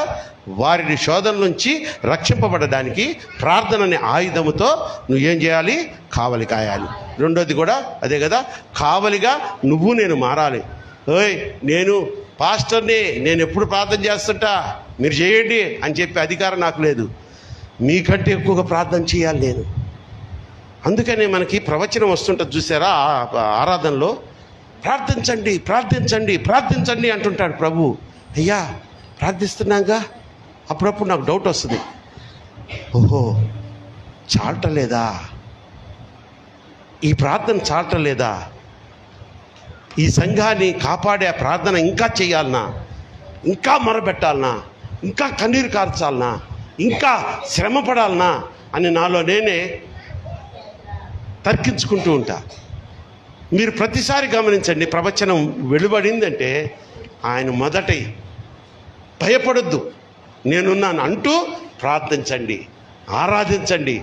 Speaker 1: వారిని శోధన నుంచి రక్షింపబడడానికి ప్రార్థన అనే ఆయుధముతో నువ్వేం చేయాలి? కావలి కాయాలి. రెండోది కూడా అదే కదా, కావలిగా నువ్వు నేను మారాలి. ఓయ్ నేను పాస్టర్ని, నేను ఎప్పుడు ప్రార్థన చేస్తుంటా, మీరు చేయండి అని చెప్పే అధికారం నాకు లేదు. మీకంటే ఎక్కువగా ప్రార్థన చేయాలి నేను. అందుకనే మనకి ప్రవచనం వస్తుంటుంది చూసారా, ఆరాధనలో ప్రార్థించండి ప్రార్థించండి ప్రార్థించండి అంటుంటాడు ప్రభు. అయ్యా ప్రార్థిస్తున్నాగా, అప్పుడప్పుడు నాకు డౌట్ వస్తుంది, ఓహో చాలటలేదా ఈ ప్రార్థన, చాలటలేదా ఈ సంఘాన్ని కాపాడే ప్రార్థన ఇంకా చేయాలనా, ఇంకా మొరబెట్టాలనా, ఇంకా కన్నీరు కార్చాలనా, ఇంకా శ్రమ పడాలనా అని నాలో నేనే తర్కించుకుంటూ ఉంటా. మీరు ప్రతిసారి గమనించండి, ప్రవచనం వెలువడిందంటే ఆయన మొదట భయపడొద్దు, నేనున్నాను అంటూ ప్రార్థించండి, ఆరాధించండి.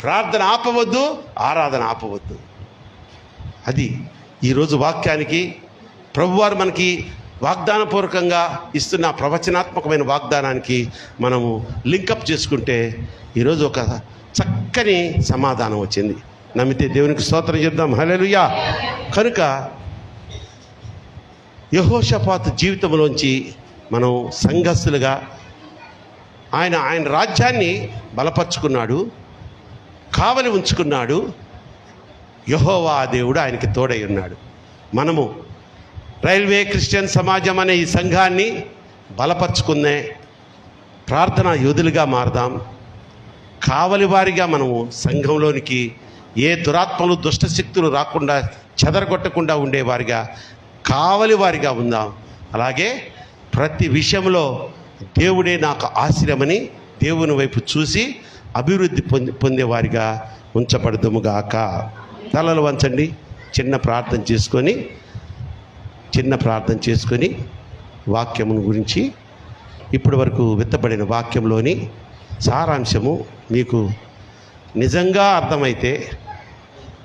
Speaker 1: ప్రార్థన ఆపవద్దు, ఆరాధన ఆపవద్దు. అది ఈరోజు వాక్యానికి ప్రభువారు మనకి వాగ్దానపూర్వకంగా ఇస్తున్న ప్రవచనాత్మకమైన వాగ్దానానికి మనము లింకప్ చేసుకుంటే ఈరోజు ఒక చక్కని సమాధానం వచ్చింది. నమ్మితే దేవునికి స్తోత్రం చెప్దాం. హల్లెలూయా. కనుక యెహోషాపాతు జీవితంలోంచి మనం సంఘస్థులుగా ఆయన రాజ్యాన్ని బలపరుచుకున్నాడు, కావలి ఉంచుకున్నాడు. యెహోవా దేవుడు ఆయనకి తోడై ఉన్నాడు. మనము రైల్వే క్రిస్టియన్ సమాజం అనే ఈ సంఘాన్ని బలపరుచుకునే ప్రార్థనా యోధులుగా మారదాం. కావలి వారిగా మనము సంఘంలోనికి ఏ దురాత్మలు, దుష్టశక్తులు రాకుండా, చెదరగొట్టకుండా ఉండేవారిగా, కావలి వారిగా ఉందాం. అలాగే ప్రతి విషయంలో దేవుడే నాకు ఆశ్రయమని దేవుని వైపు చూసి అభివృద్ధి పొందేవారిగా ఉంచబడదుముగాక. తలలు వంచండి, చిన్న ప్రార్థన చేసుకొని వాక్యమును గురించి ఇప్పటి వరకు విత్తబడిన వాక్యంలోని సారాంశము మీకు నిజంగా అర్థమైతే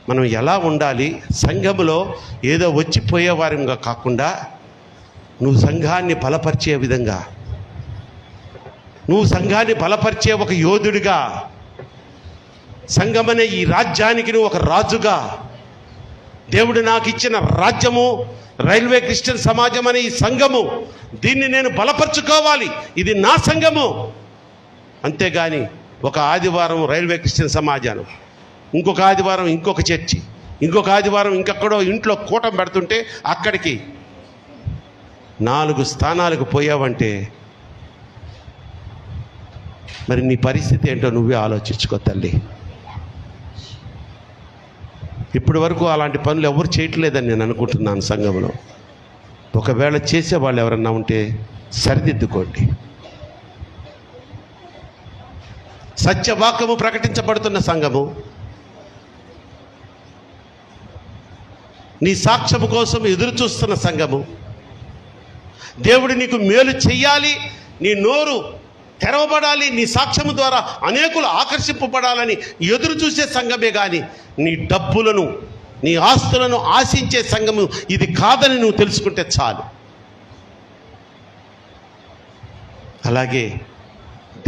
Speaker 1: మనం ఎలా ఉండాలి, సంఘములో ఏదో వచ్చిపోయేవారిగా కాకుండా నువ్వు సంఘాన్ని బలపరిచే విధంగా, నువ్వు సంఘాన్ని బలపరిచే ఒక యోధుడిగా, సంఘమనే ఈ రాజ్యానికి నువ్వు ఒక రాజుగా, దేవుడు నాకు ఇచ్చిన రాజ్యము రైల్వే క్రిస్టియన్ సమాజం అనే ఈ సంఘము, దీన్ని నేను బలపరుచుకోవాలి, ఇది నా సంఘము. అంతేగాని ఒక ఆదివారం రైల్వే క్రిస్టియన్ సమాజాన్ని, ఇంకొక ఆదివారం ఇంకొక చర్చి, ఇంకొక ఆదివారం ఇంకెక్కడో ఇంట్లో కూటం పెడుతుంటే అక్కడికి 4 స్థానాలకు పోయావంటే మరి నీ పరిస్థితి ఏంటో నువ్వే ఆలోచించుకో తల్లి. ఇప్పటి వరకు అలాంటి పనులు ఎవరు చేయట్లేదని నేను అనుకుంటున్నాను సంఘంలో. ఒకవేళ చేసేవాళ్ళు ఎవరన్నా ఉంటే సరిదిద్దుకోండి. సత్యవాక్యము ప్రకటించబడుతున్న సంఘము, నీ సాక్ష్యము కోసం ఎదురు చూస్తున్న సంఘము, దేవుడు నీకు మేలు చెయ్యాలి, నీ నోరు తెరవబడాలి, నీ సాక్ష్యము ద్వారా అనేకులు ఆకర్షింపబడాలని ఎదురు చూసే సంఘమే కానీ నీ డబ్బులను, నీ ఆస్తులను ఆశించే సంఘము ఇది కాదని నువ్వు తెలుసుకుంటే చాలు. అలాగే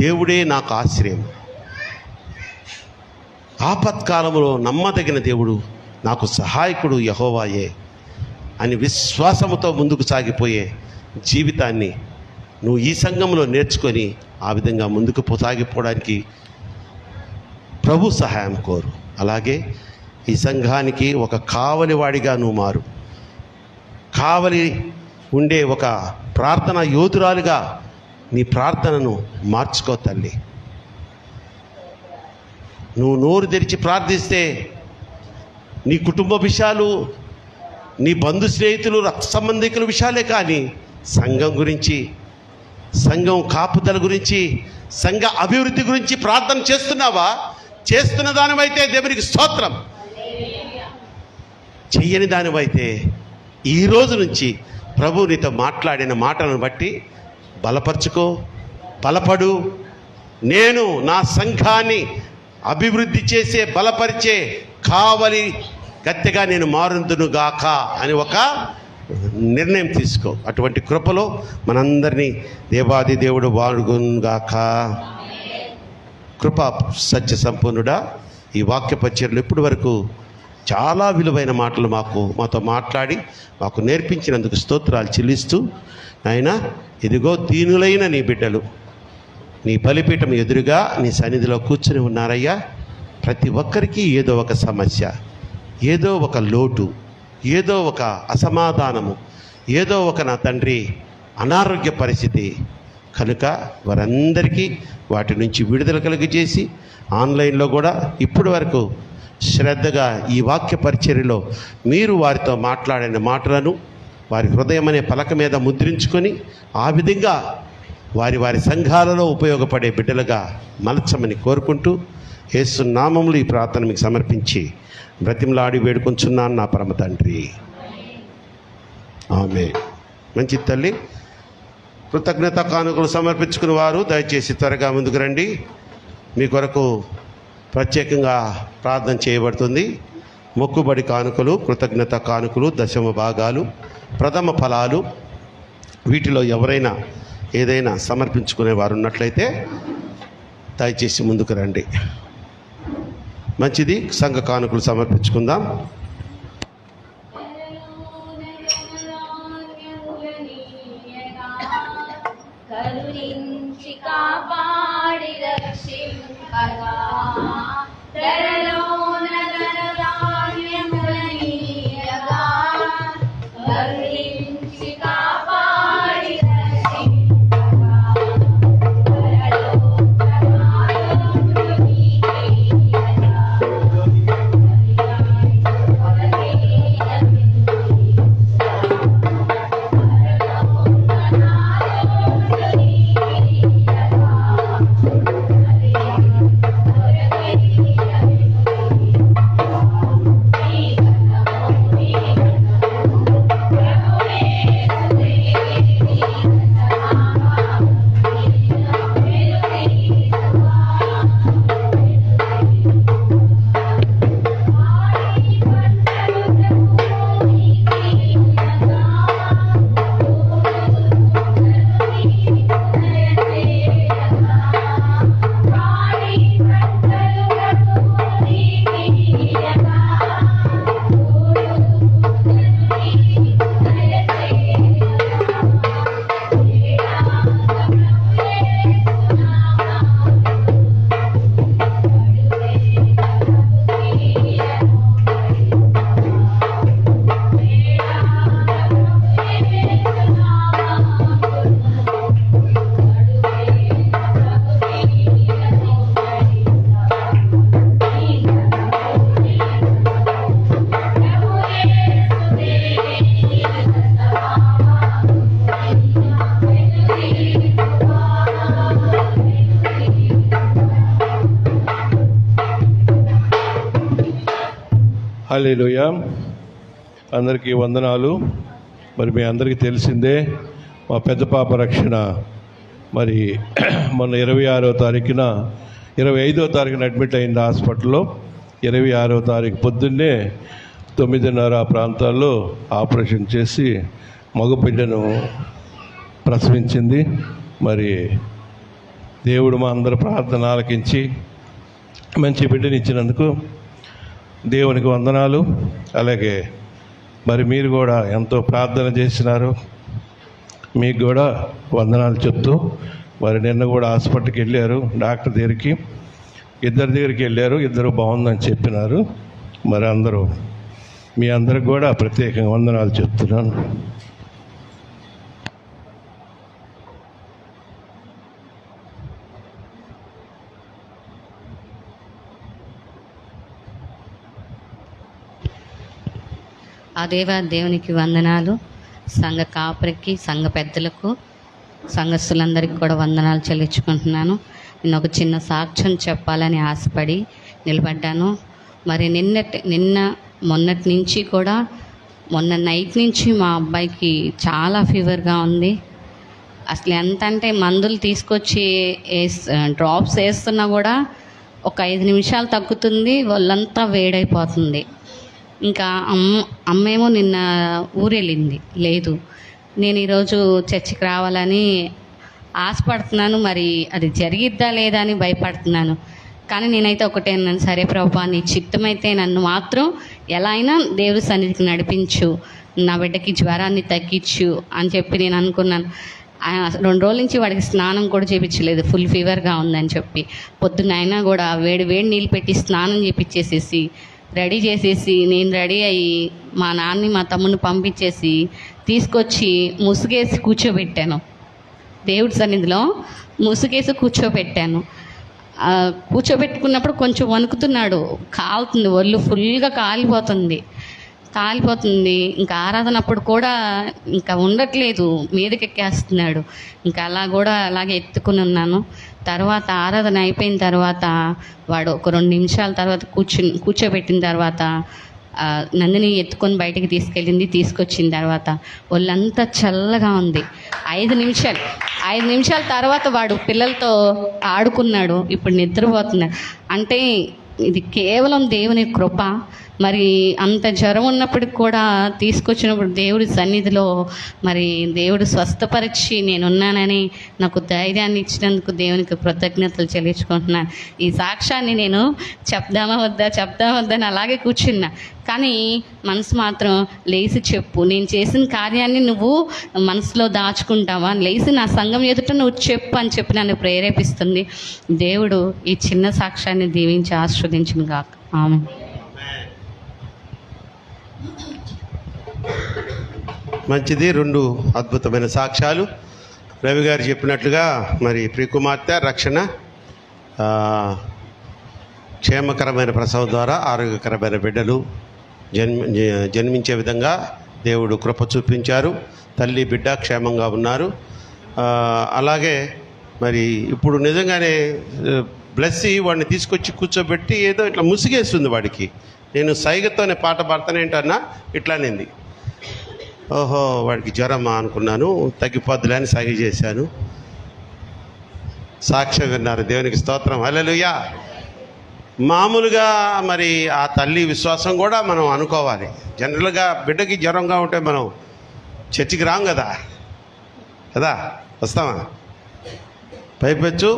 Speaker 1: దేవుడే నాకు ఆశ్రయం, ఆపత్కాలంలో నమ్మదగిన దేవుడు, నాకు సహాయకుడు యెహోవాయే అని విశ్వాసముతో ముందుకు సాగిపోయే జీవితాన్ని నువ్వు ఈ సంఘంలో నేర్చుకొని ఆ విధంగా ముందుకు సాగిపోవడానికి ప్రభు సహాయం కోరు. అలాగే ఈ సంఘానికి ఒక కావలివాడిగా నువ్వు మారు. కావలి ఉండే ఒక ప్రార్థన యోధురాలుగా నీ ప్రార్థనను మార్చుకో తల్లి. నువ్వు నోరు తెరిచి ప్రార్థిస్తే నీ కుటుంబ విషయాలు, నీ బంధు స్నేహితులు, రక్త సంబంధికుల విషయాలే కానీ సంఘం గురించి, సంఘం కాపుదల గురించి, సంఘ అభివృద్ధి గురించి ప్రార్థన చేస్తున్నావా? చేస్తున్న దానివైతే దేవునికి స్తోత్రం. చెయ్యని దానివైతే ఈ రోజు నుంచి ప్రభు నీతో మాట్లాడిన మాటలను బట్టి బలపరుచుకో, బలపడు. నేను నా సంఘాన్ని అభివృద్ధి చేసే, బలపరిచే కావలి గత్తెగా నేను మారుందునుగాక అని ఒక నిర్ణయం తీసుకో. అటువంటి కృపలో మనందరినీ దేవాది దేవుడు వాడుగునుగాక. కృపా సత్య సంపూర్ణుడా, ఈ వాక్య పరిచర్యలు ఇప్పటి వరకు చాలా విలువైన మాటలు మాతో మాట్లాడి మాకు నేర్పించినందుకు స్తోత్రాలు చెల్లిస్తూ, నాయనా ఇదిగో దీనులైన నీ బిడ్డలు నీ బలిపీఠం ఎదురుగా నీ సన్నిధిలో కూర్చుని ఉన్నారయ్యా. ప్రతి ఒక్కరికి ఏదో ఒక సమస్య, ఏదో ఒక లోటు, ఏదో ఒక అసమాధానము, ఏదో ఒక నా తండ్రి అనారోగ్య పరిస్థితి కనుక వారందరికీ వాటి నుంచి విడుదల కలిగజేసి ఆన్లైన్లో కూడా ఇప్పటి వరకు శ్రద్ధగా ఈ వాక్య పరిచర్యలో మీరు వారితో మాట్లాడిన మాటలను వారి హృదయం అనే పలక మీద ముద్రించుకొని ఆ విధంగా వారి వారి సంఘాలలో ఉపయోగపడే బిడ్డలుగా మలచమని కోరుకుంటూ యేసు నామములో ఈ ప్రార్థన మీకు సమర్పించి బ్రతిమలాడి వేడుకొంచున్నాను నా పరమ తండ్రి. ఆమేన్. మంచి తల్లి, కృతజ్ఞత కానుకలు సమర్పించుకున్న వారు దయచేసి త్వరగా ముందుకు రండి. మీ కొరకు ప్రత్యేకంగా ప్రార్థన చేయబడుతుంది. మొక్కుబడి కానుకలు, కృతజ్ఞత కానుకలు, దశమ భాగాలు, ప్రథమ ఫలాలు, వీటిలో ఎవరైనా ఏదైనా సమర్పించుకునే వారు ఉన్నట్లయితే దయచేసి ముందుకు రండి. మంచిది, సంఘ కానుకలు సమర్పించుకుందాం.
Speaker 2: కరుణించి కాపాడి రక్షింపగా ధరలోన ధనధాన్యములనీయగా కరుణించి కాపాడి రక్షింపగా ధరలో ధనధాన్యములు నీకీయగా
Speaker 3: హల్లెలూయా. అందరికీ వందనాలు. మరి మీ అందరికీ తెలిసిందే మా పెద్ద పాప రక్షణ మరి మొన్న 26వ తారీఖున 25వ తారీఖున అడ్మిట్ అయింది హాస్పిటల్లో. 26వ తారీఖు పొద్దున్నే 9:30 ప్రాంతాల్లో ఆపరేషన్ చేసి మగబిడ్డను ప్రసవించింది. మరి దేవుడు మా అందరి ప్రార్థన ఆలకించి మంచి బిడ్డని ఇచ్చినందుకు దేవునికి వందనాలు. అలాగే మరి మీరు కూడా ఎంతో ప్రార్థన చేసినారు, మీకు కూడా వందనాలు చెప్తూ మరి నిన్న కూడా హాస్పిటల్కి వెళ్ళారు, డాక్టర్ దగ్గరికి, ఇద్దరి దగ్గరికి వెళ్ళారు, ఇద్దరు బాగుందని చెప్పినారు. మరి అందరూ మీ అందరికి కూడా ప్రత్యేకంగా వందనాలు చెప్తున్నాను.
Speaker 4: ఆ దేవునికి వందనాలు. సంఘ కాపరికి, సంఘ పెద్దలకు, సంఘస్థులందరికీ కూడా వందనాలు చెల్లించుకుంటున్నాను. నేను ఒక చిన్న సాక్ష్యం చెప్పాలని ఆశపడి నిలబడ్డాను. మరి మొన్నటి నుంచి కూడా మొన్న నైట్ నుంచి మా అబ్బాయికి చాలా ఫీవర్గా ఉంది. అసలు ఎంత అంటే మందులు తీసుకొచ్చి డ్రాప్స్ వేస్తున్నా కూడా ఒక 5 నిమిషాలు తగ్గుతుంది, వాళ్ళంతా వేడైపోతుంది. ఇంకా అమ్మేమో నిన్న ఊరెళ్ళింది, లేదు. నేను ఈరోజు చర్చికి రావాలని ఆశపడుతున్నాను. మరి అది జరిగిద్దా లేదా అని భయపడుతున్నాను. కానీ నేనైతే ఒకటే అన్నాను, సరే ప్రభువా, నీ చిత్తమైతే నన్ను మాత్రం ఎలా అయినా దేవుడి సన్నిధికి నడిపించు, నా బిడ్డకి జ్వరాన్ని తగ్గించు అని చెప్పి నేను అనుకున్నాను. 2 రోజుల నుంచి వాడికి స్నానం కూడా చేయించలేదు, ఫుల్ ఫీవర్గా ఉందని చెప్పి. పొద్దున్న అయినా కూడా వేడి నీళ్ళు పెట్టి స్నానం చేయించేసేసి రెడీ చేసేసి నేను రెడీ అయ్యి మా నాన్నని మా తమ్ముడిని పంపించేసి తీసుకొచ్చి ముసుగేసి కూర్చోబెట్టాను. దేవుడి సన్నిధిలో ముసుగేసి కూర్చోబెట్టాను. కూర్చోబెట్టుకున్నప్పుడు కొంచెం వణుకుతున్నాడు, కాలుతుంది, ఒళ్ళు ఫుల్గా కాలిపోతుంది. ఇంకా ఆరాధనప్పుడు కూడా ఇంకా ఉండట్లేదు, మీదకెక్కేస్తున్నాడు. ఇంకా అలా కూడా అలాగే ఎత్తుకుని ఉన్నాను. తర్వాత ఆరాధన అయిపోయిన తర్వాత వాడు ఒక 2 నిమిషాల తర్వాత కూర్చోబెట్టిన తర్వాత నందిని ఎత్తుకొని బయటికి తీసుకొచ్చిన తర్వాత ఒళ్ళంతా చల్లగా ఉంది. 5 నిమిషాల తర్వాత వాడు పిల్లలతో ఆడుకున్నాడు, ఇప్పుడు నిద్రపోతున్నాడు. అంటే ఇది కేవలం దేవుని కృప. మరి అంత జ్వరం ఉన్నప్పటికి కూడా తీసుకొచ్చినప్పుడు దేవుడి సన్నిధిలో మరి దేవుడు స్వస్థపరిచి నేనున్నానని నాకు ధైర్యాన్ని ఇచ్చినందుకు దేవునికి కృతజ్ఞతలు చెల్లించుకుంటున్నాను. ఈ సాక్ష్యాన్ని నేను చెప్దామా వద్దని అలాగే కూర్చున్నా. కానీ మనసు మాత్రం లేచి చెప్పు, నేను చేసిన కార్యాన్ని నువ్వు మనసులో దాచుకుంటావా, లేచి నా సంఘం ఎదుట నువ్వు చెప్పు అని చెప్పి నన్ను ప్రేరేపిస్తుంది. దేవుడు ఈ చిన్న సాక్ష్యాన్ని దీవించి ఆశీర్వదించును గాక. ఆమెన్.
Speaker 1: మంచిది. 2 అద్భుతమైన సాక్ష్యాలు. రవి గారు చెప్పినట్లుగా మరి ప్రియకుమార్తె రక్షణ క్షేమకరమైన ప్రసవం ద్వారా ఆరోగ్యకరమైన బిడ్డలు జన్మించే విధంగా దేవుడు కృప చూపించారు. తల్లి బిడ్డ క్షేమంగా ఉన్నారు. అలాగే మరి ఇప్పుడు నిజంగానే బ్లెస్సి వాడిని తీసుకొచ్చి కూర్చోబెట్టి ఏదో ఇట్లా ముసిగేస్తుంది వాడికి. నేను సైగతోనే పాట పాడతానేంటన్నా ఇట్లానింది. ఓహో వాడికి జ్వరమా అనుకున్నాను, తగ్గిపోద్దులే అని సైగ చేశాను. సాక్ష్యం విన్నారు, దేవునికి స్తోత్రం. హల్లెలూయా. మామూలుగా మరి ఆ తల్లి విశ్వాసం కూడా మనం అనుకోవాలి. జనరల్గా బిడ్డకి జ్వరంగా ఉంటే మనం చర్చికి రాం కదా, వస్తామా? పైపెచ్చు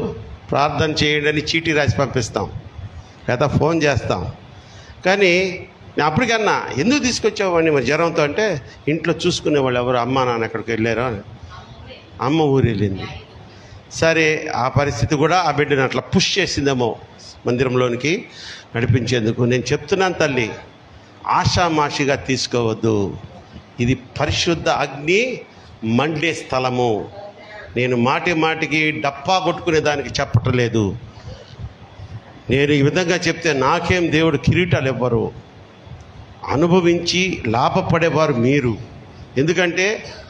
Speaker 1: ప్రార్థన చేయండి అని చీటీ రాసి పంపిస్తాం, లేదా ఫోన్ చేస్తాం. కానీ నేను అప్పటికన్నా ఎందుకు తీసుకొచ్చావని మరి జ్వరంతో అంటే ఇంట్లో చూసుకునే వాళ్ళు ఎవరు, అమ్మ నాన్న ఎక్కడికి వెళ్ళారో అని. అమ్మ ఊరు వెళ్ళింది. సరే ఆ పరిస్థితి కూడా ఆ బిడ్డను అట్లా పుష్ చేసిందేమో మందిరంలోనికి నడిపించేందుకు. నేను చెప్తున్నాను తల్లి, ఆషామాషిగా తీసుకోవద్దు. ఇది పరిశుద్ధ అగ్ని మండే స్థలము. నేను మాటికి డప్పా కొట్టుకునే దానికి చెప్పటం లేదు. నేను ఈ విధంగా చెప్తే నాకేం దేవుడు కిరీటాలు ఇవ్వరు, అనుభవించి లాభపడేవారు మీరు. ఎందుకంటే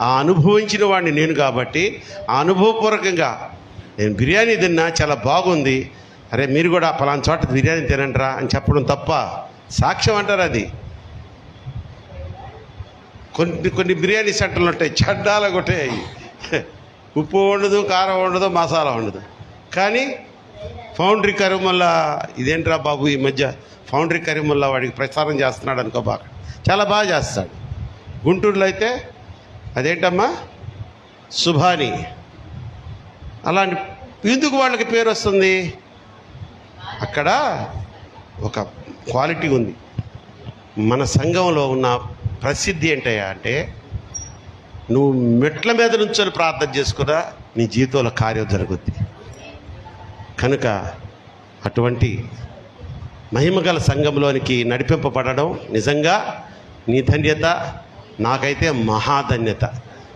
Speaker 1: ఆ అనుభవించిన వాడిని నేను కాబట్టి ఆ అనుభవపూర్వకంగా నేను బిర్యానీ తిన్నా చాలా బాగుంది, అరే మీరు కూడా పలానా చోట బిర్యానీ తినండిరా అని చెప్పడం తప్ప సాక్ష్యం అంటారు. అది కొన్ని బిర్యానీ సెంటర్లు ఉంటాయి, చెడ్డాలు కొట్టాయి. ఉప్పు ఉండదు, కారం ఉండదు, మసాలా ఉండదు. కానీ ఫౌండరీ కరీముల్లా, ఇదేంట్రా బాబు ఈ మధ్య ఫౌండరీ కరీముల్లా వాడికి ప్రచారం చేస్తున్నాడు అనుకో, బాగా చాలా బాగా చేస్తాడు. గుంటూరులో అయితే అదేంటమ్మా సుభాని, అలాంటి ఎందుకు వాళ్ళకి పేరు వస్తుంది? అక్కడ ఒక క్వాలిటీ ఉంది. మన సంఘంలో ఉన్న ప్రసిద్ధి ఏంటయ్యా అంటే, నువ్వు మెట్ల మీద నుంచొని ప్రార్థన చేసుకున్నా నీ జీవితంలో కార్యం జరుగుద్ది. కనుక అటువంటి మహిమగల సంఘంలోనికి నడిపింపబడడం నిజంగా నీ ధన్యత, నాకైతే మహాధన్యత.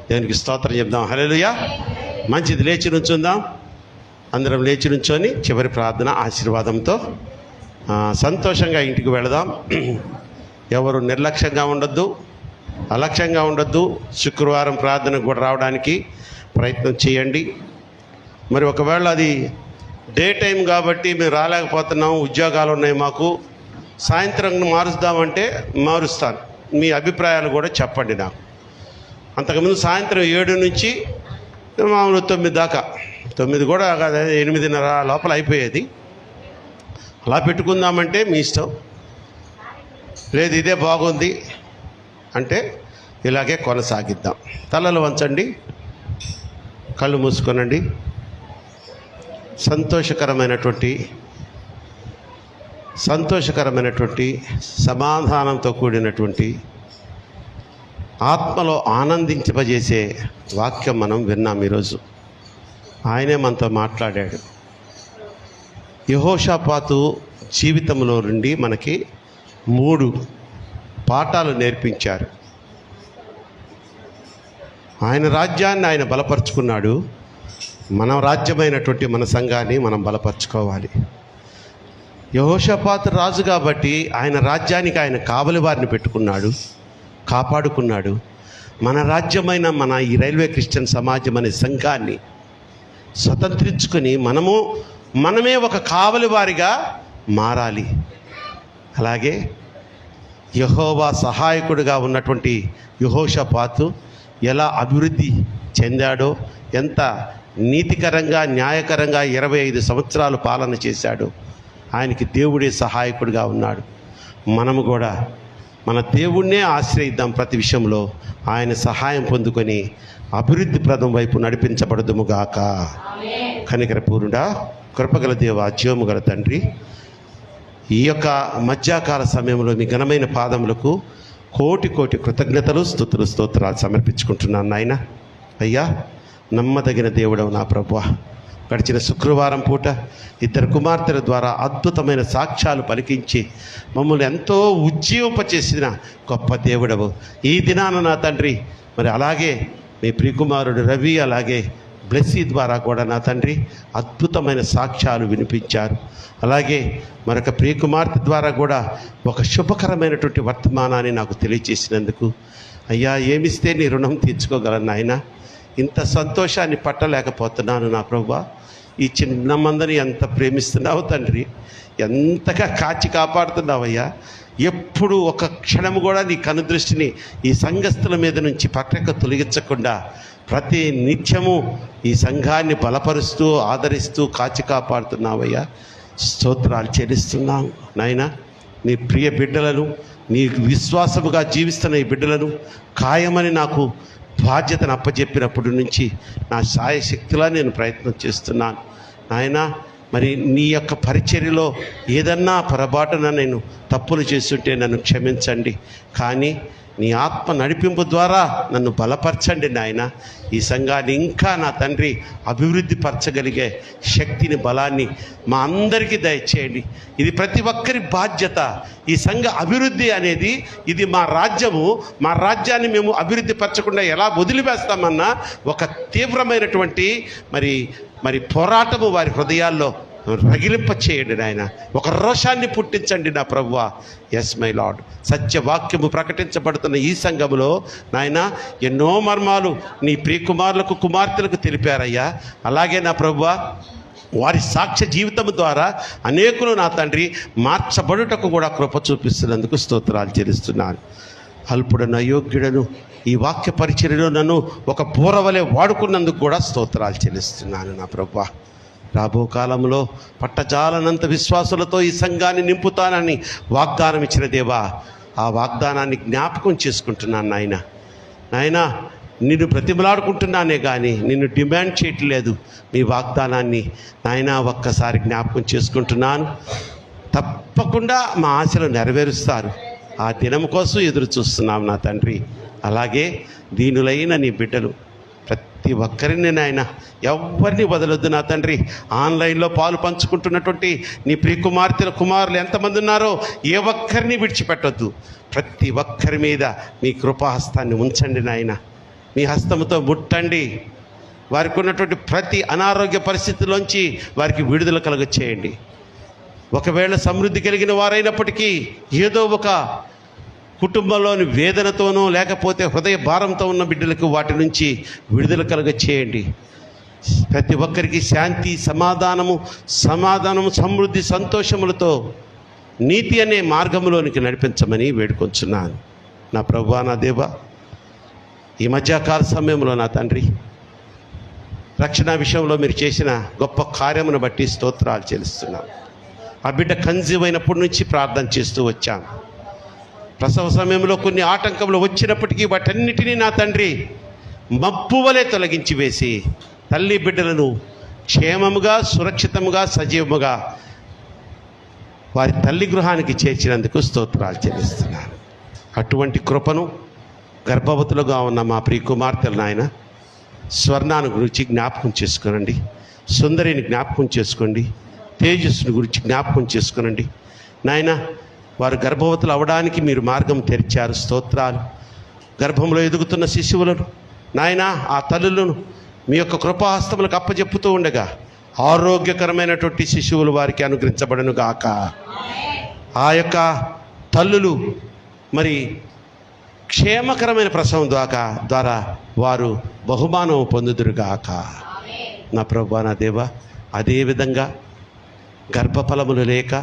Speaker 1: దేవునికి స్తోత్రం చెప్దాం. హల్లెలూయా. మంచిది, లేచి నుంచుందాం. అందరం లేచి నుంచొని చివరి ప్రార్థన ఆశీర్వాదంతో సంతోషంగా ఇంటికి వెళదాం. ఎవరు నిర్లక్ష్యంగా ఉండొద్దు, అలక్ష్యంగా ఉండొద్దు. శుక్రవారం ప్రార్థనకు కూడా రావడానికి ప్రయత్నం చేయండి. మరి ఒకవేళ అది డే టైం కాబట్టి మేము రాలేకపోతున్నాం, ఉద్యోగాలు ఉన్నాయి మాకు, సాయంత్రం మారుస్తామంటే మారుస్తాను. మీ అభిప్రాయాలు కూడా చెప్పండి నాకు. అంతకుముందు సాయంత్రం 7 నుంచి మామూలు 9 దాకా, 9 కూడా కాదు, 8:30 లోపల అయిపోయేది. అలా పెట్టుకుందామంటే మీ ఇష్టం. లేదు ఇదే బాగుంది అంటే ఇలాగే కొనసాగిద్దాం. తలలు వంచండి, కళ్ళు మూసుకోనండి. సంతోషకరమైనటువంటి సమాధానంతో కూడినటువంటి ఆత్మలో ఆనందించజేసే వాక్యం మనం విన్నాం ఈరోజు. ఆయనే మనతో మాట్లాడాడు. యెహోషాపాతు జీవితంలో నుండి మనకి 3 పాఠాలు నేర్పించారు. ఆయన రాజ్యాన్ని ఆయన బలపరుచుకున్నాడు. మన రాజ్యమైనటువంటి మన సంఘాన్ని మనం బలపరుచుకోవాలి. యెహోషాపాతు రాజు కాబట్టి ఆయన రాజ్యానికి ఆయన కావలి వారిని పెట్టుకున్నాడు, కాపాడుకున్నాడు. మన రాజ్యమైన మన ఈ రైల్వే క్రిస్టియన్ సమాజం అనే సంఘాన్ని స్వతంత్రించుకొని మనమే ఒక కావలి వారిగా మారాలి. అలాగే యెహోవా సహాయకుడిగా ఉన్నటువంటి యెహోషాపాతు ఎలా అభివృద్ధి చెందాడో, ఎంత నీతికరంగా న్యాయకరంగా 25 సంవత్సరాలు పాలన చేశాడు. ఆయనకి దేవుడే సహాయకుడిగా ఉన్నాడు. మనము కూడా మన దేవుణ్ణే ఆశ్రయిద్దాం. ప్రతి విషయంలో ఆయన సహాయం పొందుకొని అభివృద్ధి ప్రదం వైపు నడిపించబడదుముగాక. కనికరపూర్ణుడా, కృపగల దేవ, జీవము గల తండ్రి, ఈ యొక్క మధ్యాకాల సమయంలో మీ ఘనమైన పాదములకు కోటి కృతజ్ఞతలు, స్తుతులు, స్తోత్రాలు సమర్పించుకుంటున్నాను నాయన. అయ్యా, నమ్మదగిన దేవుడవు నా ప్రభువా, గడిచిన శుక్రవారం పూట 2 కుమార్తెల ద్వారా అద్భుతమైన సాక్ష్యాలు పలికించి మమ్మల్ని ఎంతో ఉజ్జీవింపచేసిన గొప్ప దేవుడవు. ఈ దినాన నా తండ్రి, మరి అలాగే మీ ప్రియకుమారుడు రవి, అలాగే బ్లెస్సీ ద్వారా కూడా నా తండ్రి అద్భుతమైన సాక్ష్యాలు వినిపించారు. అలాగే మరొక ప్రియకుమార్తె ద్వారా కూడా ఒక శుభకరమైనటువంటి వర్తమానాన్ని నాకు తెలియచేసినందుకు అయ్యా, ఏమిస్తే నీ రుణం తీర్చుకోగలను నాయన. ఇంత సంతోషాన్ని పట్టలేకపోతున్నాను నా ప్రభువా. ఈ చిన్న మందని ఎంత ప్రేమిస్తున్నావు తండ్రి, ఎంతగా కాచి కాపాడుతున్నావయ్యా. ఎప్పుడు ఒక క్షణము కూడా నీ కనుదృష్టిని ఈ సంఘస్థుల మీద నుంచి పక్కకు తొలగించకుండా ప్రతి నిత్యము ఈ సంఘాన్ని బలపరుస్తూ ఆదరిస్తూ కాచి కాపాడుతున్నావయ్యా. స్తోత్రాలు చెల్లిస్తున్నాం నాయన. నీ ప్రియ బిడ్డలను, నీ విశ్వాసముగా జీవిస్తున్న ఈ బిడ్డలను ఖాయమని నాకు బాధ్యతను అప్పచెప్పినప్పటి నుంచి నా శాయశక్తిలా నేను ప్రయత్నం చేస్తున్నాను నాయన. మరి నీ యొక్క పరిచర్యలో ఏదన్నా పొరపాటున నేను తప్పులు చేస్తుంటే నన్ను క్షమించండి. కానీ నీ ఆత్మ నడిపింపు ద్వారా నన్ను బలపరచండి నాయన. ఈ సంఘాన్ని ఇంకా నా తండ్రి అభివృద్ధి పరచగలిగే శక్తిని, బలాన్ని మా అందరికీ దయచేయండి. ఇది ప్రతి ఒక్కరి బాధ్యత. ఈ సంఘ అభివృద్ధి అనేది ఇది మా రాజ్యము. మా రాజ్యాన్ని మేము అభివృద్ధి పరచకుండా ఎలా వదిలివేస్తామన్నా ఒక తీవ్రమైనటువంటి మరి పోరాటము వారి హృదయాల్లో రగిలింప చేయండి నాయన. ఒక రోషాన్ని పుట్టించండి నా ప్రభువా. Yes my Lord. సత్యవాక్యము ప్రకటించబడుతున్న ఈ సంఘములో నాయన ఎన్నో మర్మాలు నీ ప్రియకుమారులకు, కుమార్తెలకు తెలిపారయ్యా. అలాగే నా ప్రభువా, వారి సాక్ష్య జీవితం ద్వారా అనేకులు నా తండ్రి మార్చబడుటకు కూడా కృప చూపిస్తున్నందుకు స్తోత్రాలు చెల్లిస్తున్నాను. అల్పుడను అయోగ్యుడను ఈ వాక్య పరిచర్యలో నన్ను ఒక బోరవలే వాడుకున్నందుకు కూడా స్తోత్రాలు చెల్లిస్తున్నాను నా ప్రభువా. రాబో కాలంలో పట్టజాలనంత విశ్వాసులతో ఈ సంఘాన్ని నింపుతానని వాగ్దానం ఇచ్చిన దేవా, ఆ వాగ్దానాన్ని జ్ఞాపకం చేసుకుంటున్నాను నాయన. నాయన, నిన్ను బ్రతిమలాడుకుంటున్నానే కానీ నిన్ను డిమాండ్ చేయట్లేదు. మీ వాగ్దానాన్ని నాయన ఒక్కసారి జ్ఞాపకం చేసుకుంటున్నాను. తప్పకుండా మా ఆశలు నెరవేరుస్తారు. ఆ దినం కోసం ఎదురు చూస్తున్నాం నా తండ్రి. అలాగే దీనులైన నీ బిడ్డలు ప్రతి ఒక్కరిని నాయన ఎవరిని వదలొద్దు నా తండ్రి. ఆన్లైన్లో పాలు పంచుకుంటున్నటువంటి నీ ప్రియ కుమారులు ఎంతమంది ఉన్నారో ఏ ఒక్కరిని విడిచిపెట్టొద్దు. ప్రతి ఒక్కరి మీద మీ కృపాహస్తాన్ని ఉంచండి నాయన. మీ హస్తముతో ముట్టండి. వారికి ఉన్నటువంటి ప్రతి అనారోగ్య పరిస్థితుల్లోంచి వారికి విడుదల కలుగచేయండి. ఒకవేళ సమృద్ధి కలిగిన వారైనప్పటికీ ఏదో ఒక కుటుంబంలోని వేదనతోనో లేకపోతే హృదయ భారంతో ఉన్న బిడ్డలకు వాటి నుంచి విడుదల కలుగచేయండి. ప్రతి ఒక్కరికి శాంతి, సమాధానము, సమృద్ధి, సంతోషములతో నీతి అనే మార్గంలోనికి నడిపించమని వేడుకొంచున్నాను నా ప్రభువా, నా దేవా. ఈ మధ్యకాల సమయంలో నా తండ్రి రక్షణ విషయంలో మీరు చేసిన గొప్ప కార్యమును బట్టి స్తోత్రాలు చెల్లిస్తున్నాను. ఆ బిడ్డ కన్సీవ్ అయినప్పటి నుంచి ప్రార్థన చేస్తూ వచ్చాను. ప్రసవ సమయంలో కొన్ని ఆటంకములు వచ్చినప్పటికీ వాటన్నిటినీ నా తండ్రి మబ్బు వలె తొలగించి వేసి తల్లి బిడ్డలను క్షేమముగా, సురక్షితముగా, సజీవముగా వారి తల్లి గృహానికి చేర్చినందుకు స్తోత్రాలు చెల్లిస్తున్నాను. అటువంటి కృపను గర్భవతులుగా ఉన్న మా ప్రియ కుమార్తెలు నాయన స్వర్ణాన్ని గురించి జ్ఞాపకం చేసుకోనండి. సుందరిని జ్ఞాపకం చేసుకోండి. తేజస్సుని గురించి జ్ఞాపకం చేసుకోనండి నాయన. వారు గర్భవతులు అవడానికి మీరు మార్గం తెరిచారు. స్తోత్రాలు. గర్భంలో ఎదుగుతున్న శిశువులను నాయన, ఆ తల్లులను మీ యొక్క కృపాహస్తములకు అప్పచెప్పుతూ ఉండగా ఆరోగ్యకరమైనటువంటి శిశువులు వారికి అనుగ్రహించబడను గాక. ఆ యొక్క తల్లులు మరి క్షేమకరమైన ప్రసవం ద్వారా వారు బహుమానం పొందుదురుగాక నా ప్రభువా, నా దేవా. అదేవిధంగా గర్భఫలములు లేక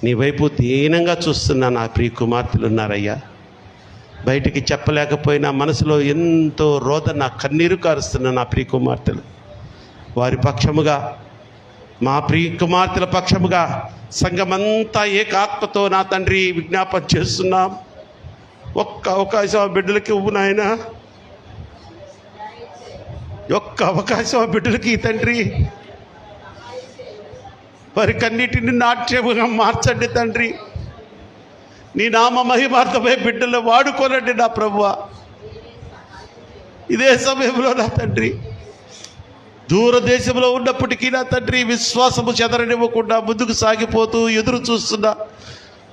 Speaker 1: నీ వైపు దీనంగా చూస్తున్న నా ప్రియ కుమార్తెలు ఉన్నారయ్యా. బయటికి చెప్పలేకపోయినా మనసులో ఎంతో రోదన, కన్నీరు కారుస్తున్న నా ప్రియ కుమార్తెలు, వారి పక్షముగా, మా ప్రియ కుమార్తెల పక్షముగా సంఘమంతా ఏకాత్మతో నా తండ్రి విజ్ఞాపన చేస్తున్నాం. ఒక్క అవకాశం ఆ బిడ్డలకి ఇవ్వు నాయన. ఒక్క అవకాశం ఆ బిడ్డలకి తండ్రి. వారి కన్నిటిని నాట్యముగా మార్చండి తండ్రి. నీ నామ మహిమార్థమై బిడ్డలు వాడుకోనండి నా ప్రభువా. ఇదే సమయంలో నా తండ్రి దూరదేశంలో ఉన్నప్పటికీ నా తండ్రి విశ్వాసము చెదరనివ్వకుండా ముందుకు సాగిపోతూ ఎదురు చూస్తున్నా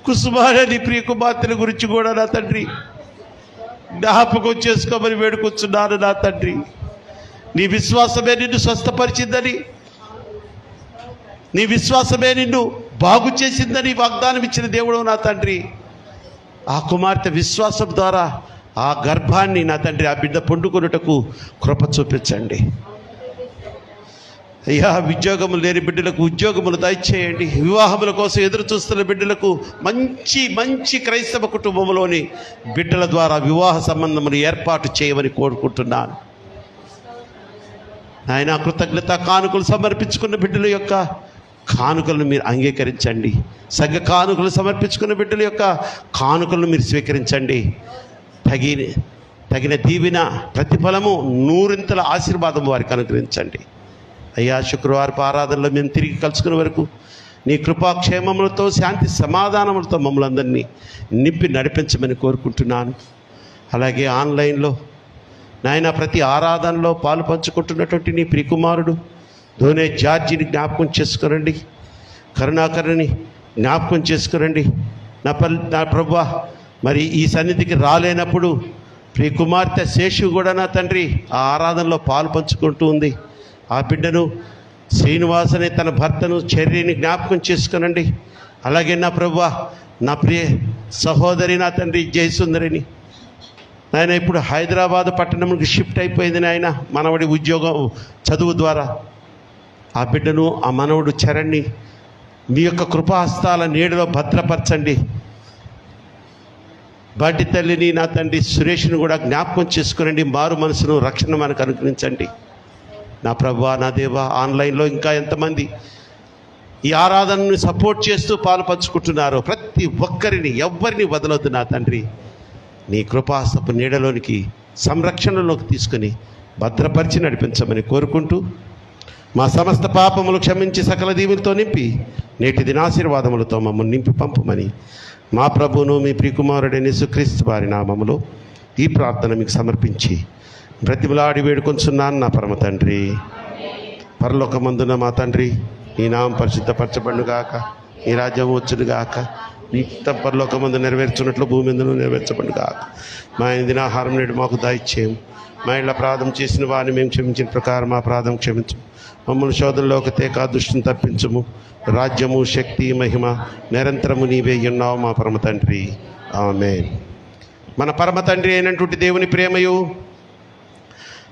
Speaker 1: కుసుమాన నీ ప్రియ కుమార్తెల గురించి కూడా నా తండ్రి జ్ఞాపకం చేసుకోమని వేడుకొచ్చున్నాను నా తండ్రి. నీ విశ్వాసమే నిన్ను స్వస్థపరిచిందని, నీ విశ్వాసమే నిన్ను బాగు చేసిందని వాగ్దానం ఇచ్చిన దేవుడు నా తండ్రి. ఆ కుమార్తె విశ్వాసం ద్వారా ఆ గర్భాన్ని నా తండ్రి, ఆ బిడ్డ పొందుకొనుటకు కృప చూపించండి అయ్యా. ఉద్యోగములు లేని బిడ్డలకు ఉద్యోగములు దయచేయండి. వివాహముల కోసం ఎదురు చూస్తున్న బిడ్డలకు మంచి మంచి క్రైస్తవ కుటుంబంలోని బిడ్డల ద్వారా వివాహ సంబంధములు ఏర్పాటు చేయమని కోరుకుంటున్నాను ఆయన. కృతజ్ఞత కానుకలు సమర్పించుకున్న బిడ్డల యొక్క కానుకలను మీరు అంగీకరించండి. సంఘ కానుకలు సమర్పించుకున్న బిడ్డల యొక్క కానుకలను మీరు స్వీకరించండి. తగిన దీవెన, ప్రతిఫలము, నూరింతల ఆశీర్వాదం వారికి అనుగ్రహించండి అయ్యా. శుక్రవారపు ఆరాధనలో మేము తిరిగి కలుసుకునే వరకు నీ కృపాక్షేమములతో, శాంతి సమాధానములతో మమ్మల్ని అందరినీ నింపి నడిపించమని కోరుకుంటున్నాను. అలాగే ఆన్లైన్లో నాయన ప్రతి ఆరాధనలో పాలు పంచుకుంటున్నటువంటి నీ ప్రియకుమారుడు ధోనే జార్జిని జ్ఞాపకం చేసుకురండి. కరుణాకరుని జ్ఞాపకం చేసుకురండి నా ప్రభువా. మరి ఈ సన్నిధికి రాలేనప్పుడు ప్రియ కుమార్తె శేషు కూడా నా తండ్రి ఆ ఆరాధనలో పాలు పంచుకుంటూ ఉంది. ఆ బిడ్డను శ్రీనివాసనే తన భర్తను చర్యని జ్ఞాపకం చేసుకునండి. అలాగే నా ప్రభువా, నా ప్రియ సహోదరి నా తండ్రి జయసుందరిని నాయన ఇప్పుడు హైదరాబాద్ పట్టణంకి షిఫ్ట్ అయిపోయింది నాయన, మనవడి ఉద్యోగం చదువు ద్వారా. ఆ బిడ్డను, ఆ మనవడు చరణ్ని మీ యొక్క కృపాహస్తాల నీడలో భద్రపరచండి. బాటి తల్లిని నా తండ్రి సురేష్ను కూడా జ్ఞాపకం చేసుకునండి. మారు మనసును రక్షణ మనకు అనుగ్రహించండి నా ప్రభువా, నా దేవా. ఆన్లైన్లో ఇంకా ఎంతమంది ఈ ఆరాధనను సపోర్ట్ చేస్తూ పాలు పంచుకుంటున్నారో ప్రతి ఒక్కరిని ఎవ్వరిని వదలొద్దు నా తండ్రి. నీ కృపాసపు నీడలోనికి సంరక్షణలోకి తీసుకుని భద్రపరిచి నడిపించమని కోరుకుంటూ మా సమస్త పాపములు క్షమించి సకల దీవులతో నింపి నేటి దినాశీర్వాదములతో మమ్మల్ని నింపి పంపమని మా ప్రభువును మీ ప్రియకుమారుడైన యేసుక్రీస్తు వారి నామములో ఈ ప్రార్థన మీకు సమర్పించి బ్రతిమలాడి వేడుకొంచున్నాను నా పరమ తండ్రి. పరలోకమందున మా తండ్రి, నీ నామం పరిశుద్ధపరచబడుగాక, నీ రాజ్యం వచ్చునుగాక, నీ చిత్తం పరలోకమందు నెరవేర్చున్నట్లు భూమి మీదను నెరవేర్చబడుగాక. మా ఇందిన ఆహారం నేడు మాకు దయచేయం. మా ఇళ్ళ అపరాధం చేసిన వారిని మేము క్షమించిన ప్రకారం మా అపరాధం క్షమించము. మమ్మల్ని శోధనలోకి తేక దుష్టుని తప్పించము. రాజ్యము, శక్తి, మహిమ నిరంతరము నీవే ఉన్నావు మా పరమ తండ్రి. ఆమేన్. మన పరమ తండ్రి అయినటువంటి దేవుని ప్రేమయు,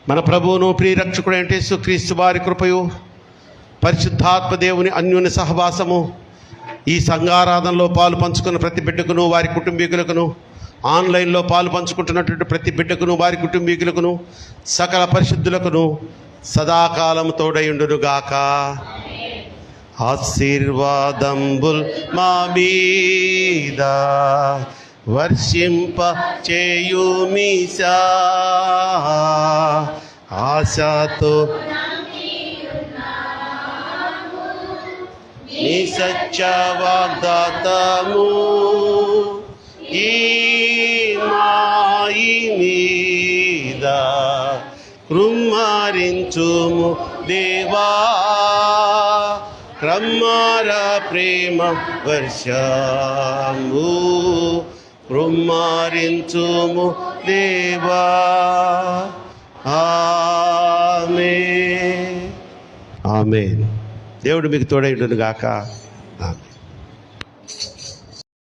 Speaker 1: మన ప్రభువును ప్రియరక్షకుడు అంటే యేసుక్రీస్తు వారి కృపయు, పరిశుద్ధాత్మ దేవుని అన్యోన్య సహవాసము ఈ సంఘారాధనలో పాలు పంచుకున్న ప్రతి బిడ్డకును వారి కుటుంబీకులకును, ఆన్లైన్లో పాలు పంచుకుంటున్నటువంటి ప్రతి బిడ్డకును వారి కుటుంబీకులకును, సకల పరిశుద్ధులకును సదాకాలం తోడయుండునుగాక. ఆశీర్వాదంబుల్ మా మీద వర్షింప చేయుమీశా, ఆశతో నీ సత్య వాగ్దాతము ఈ మాయి మీద కృమ్మరించుము దేవా. క్రమ్మార ప్రేమ వర్షము కృమ్మరించుము దేవా. ఆమేన్. ఆమేన్. దేవుడు మీకు తోడైండును గాక. ఆమేన్.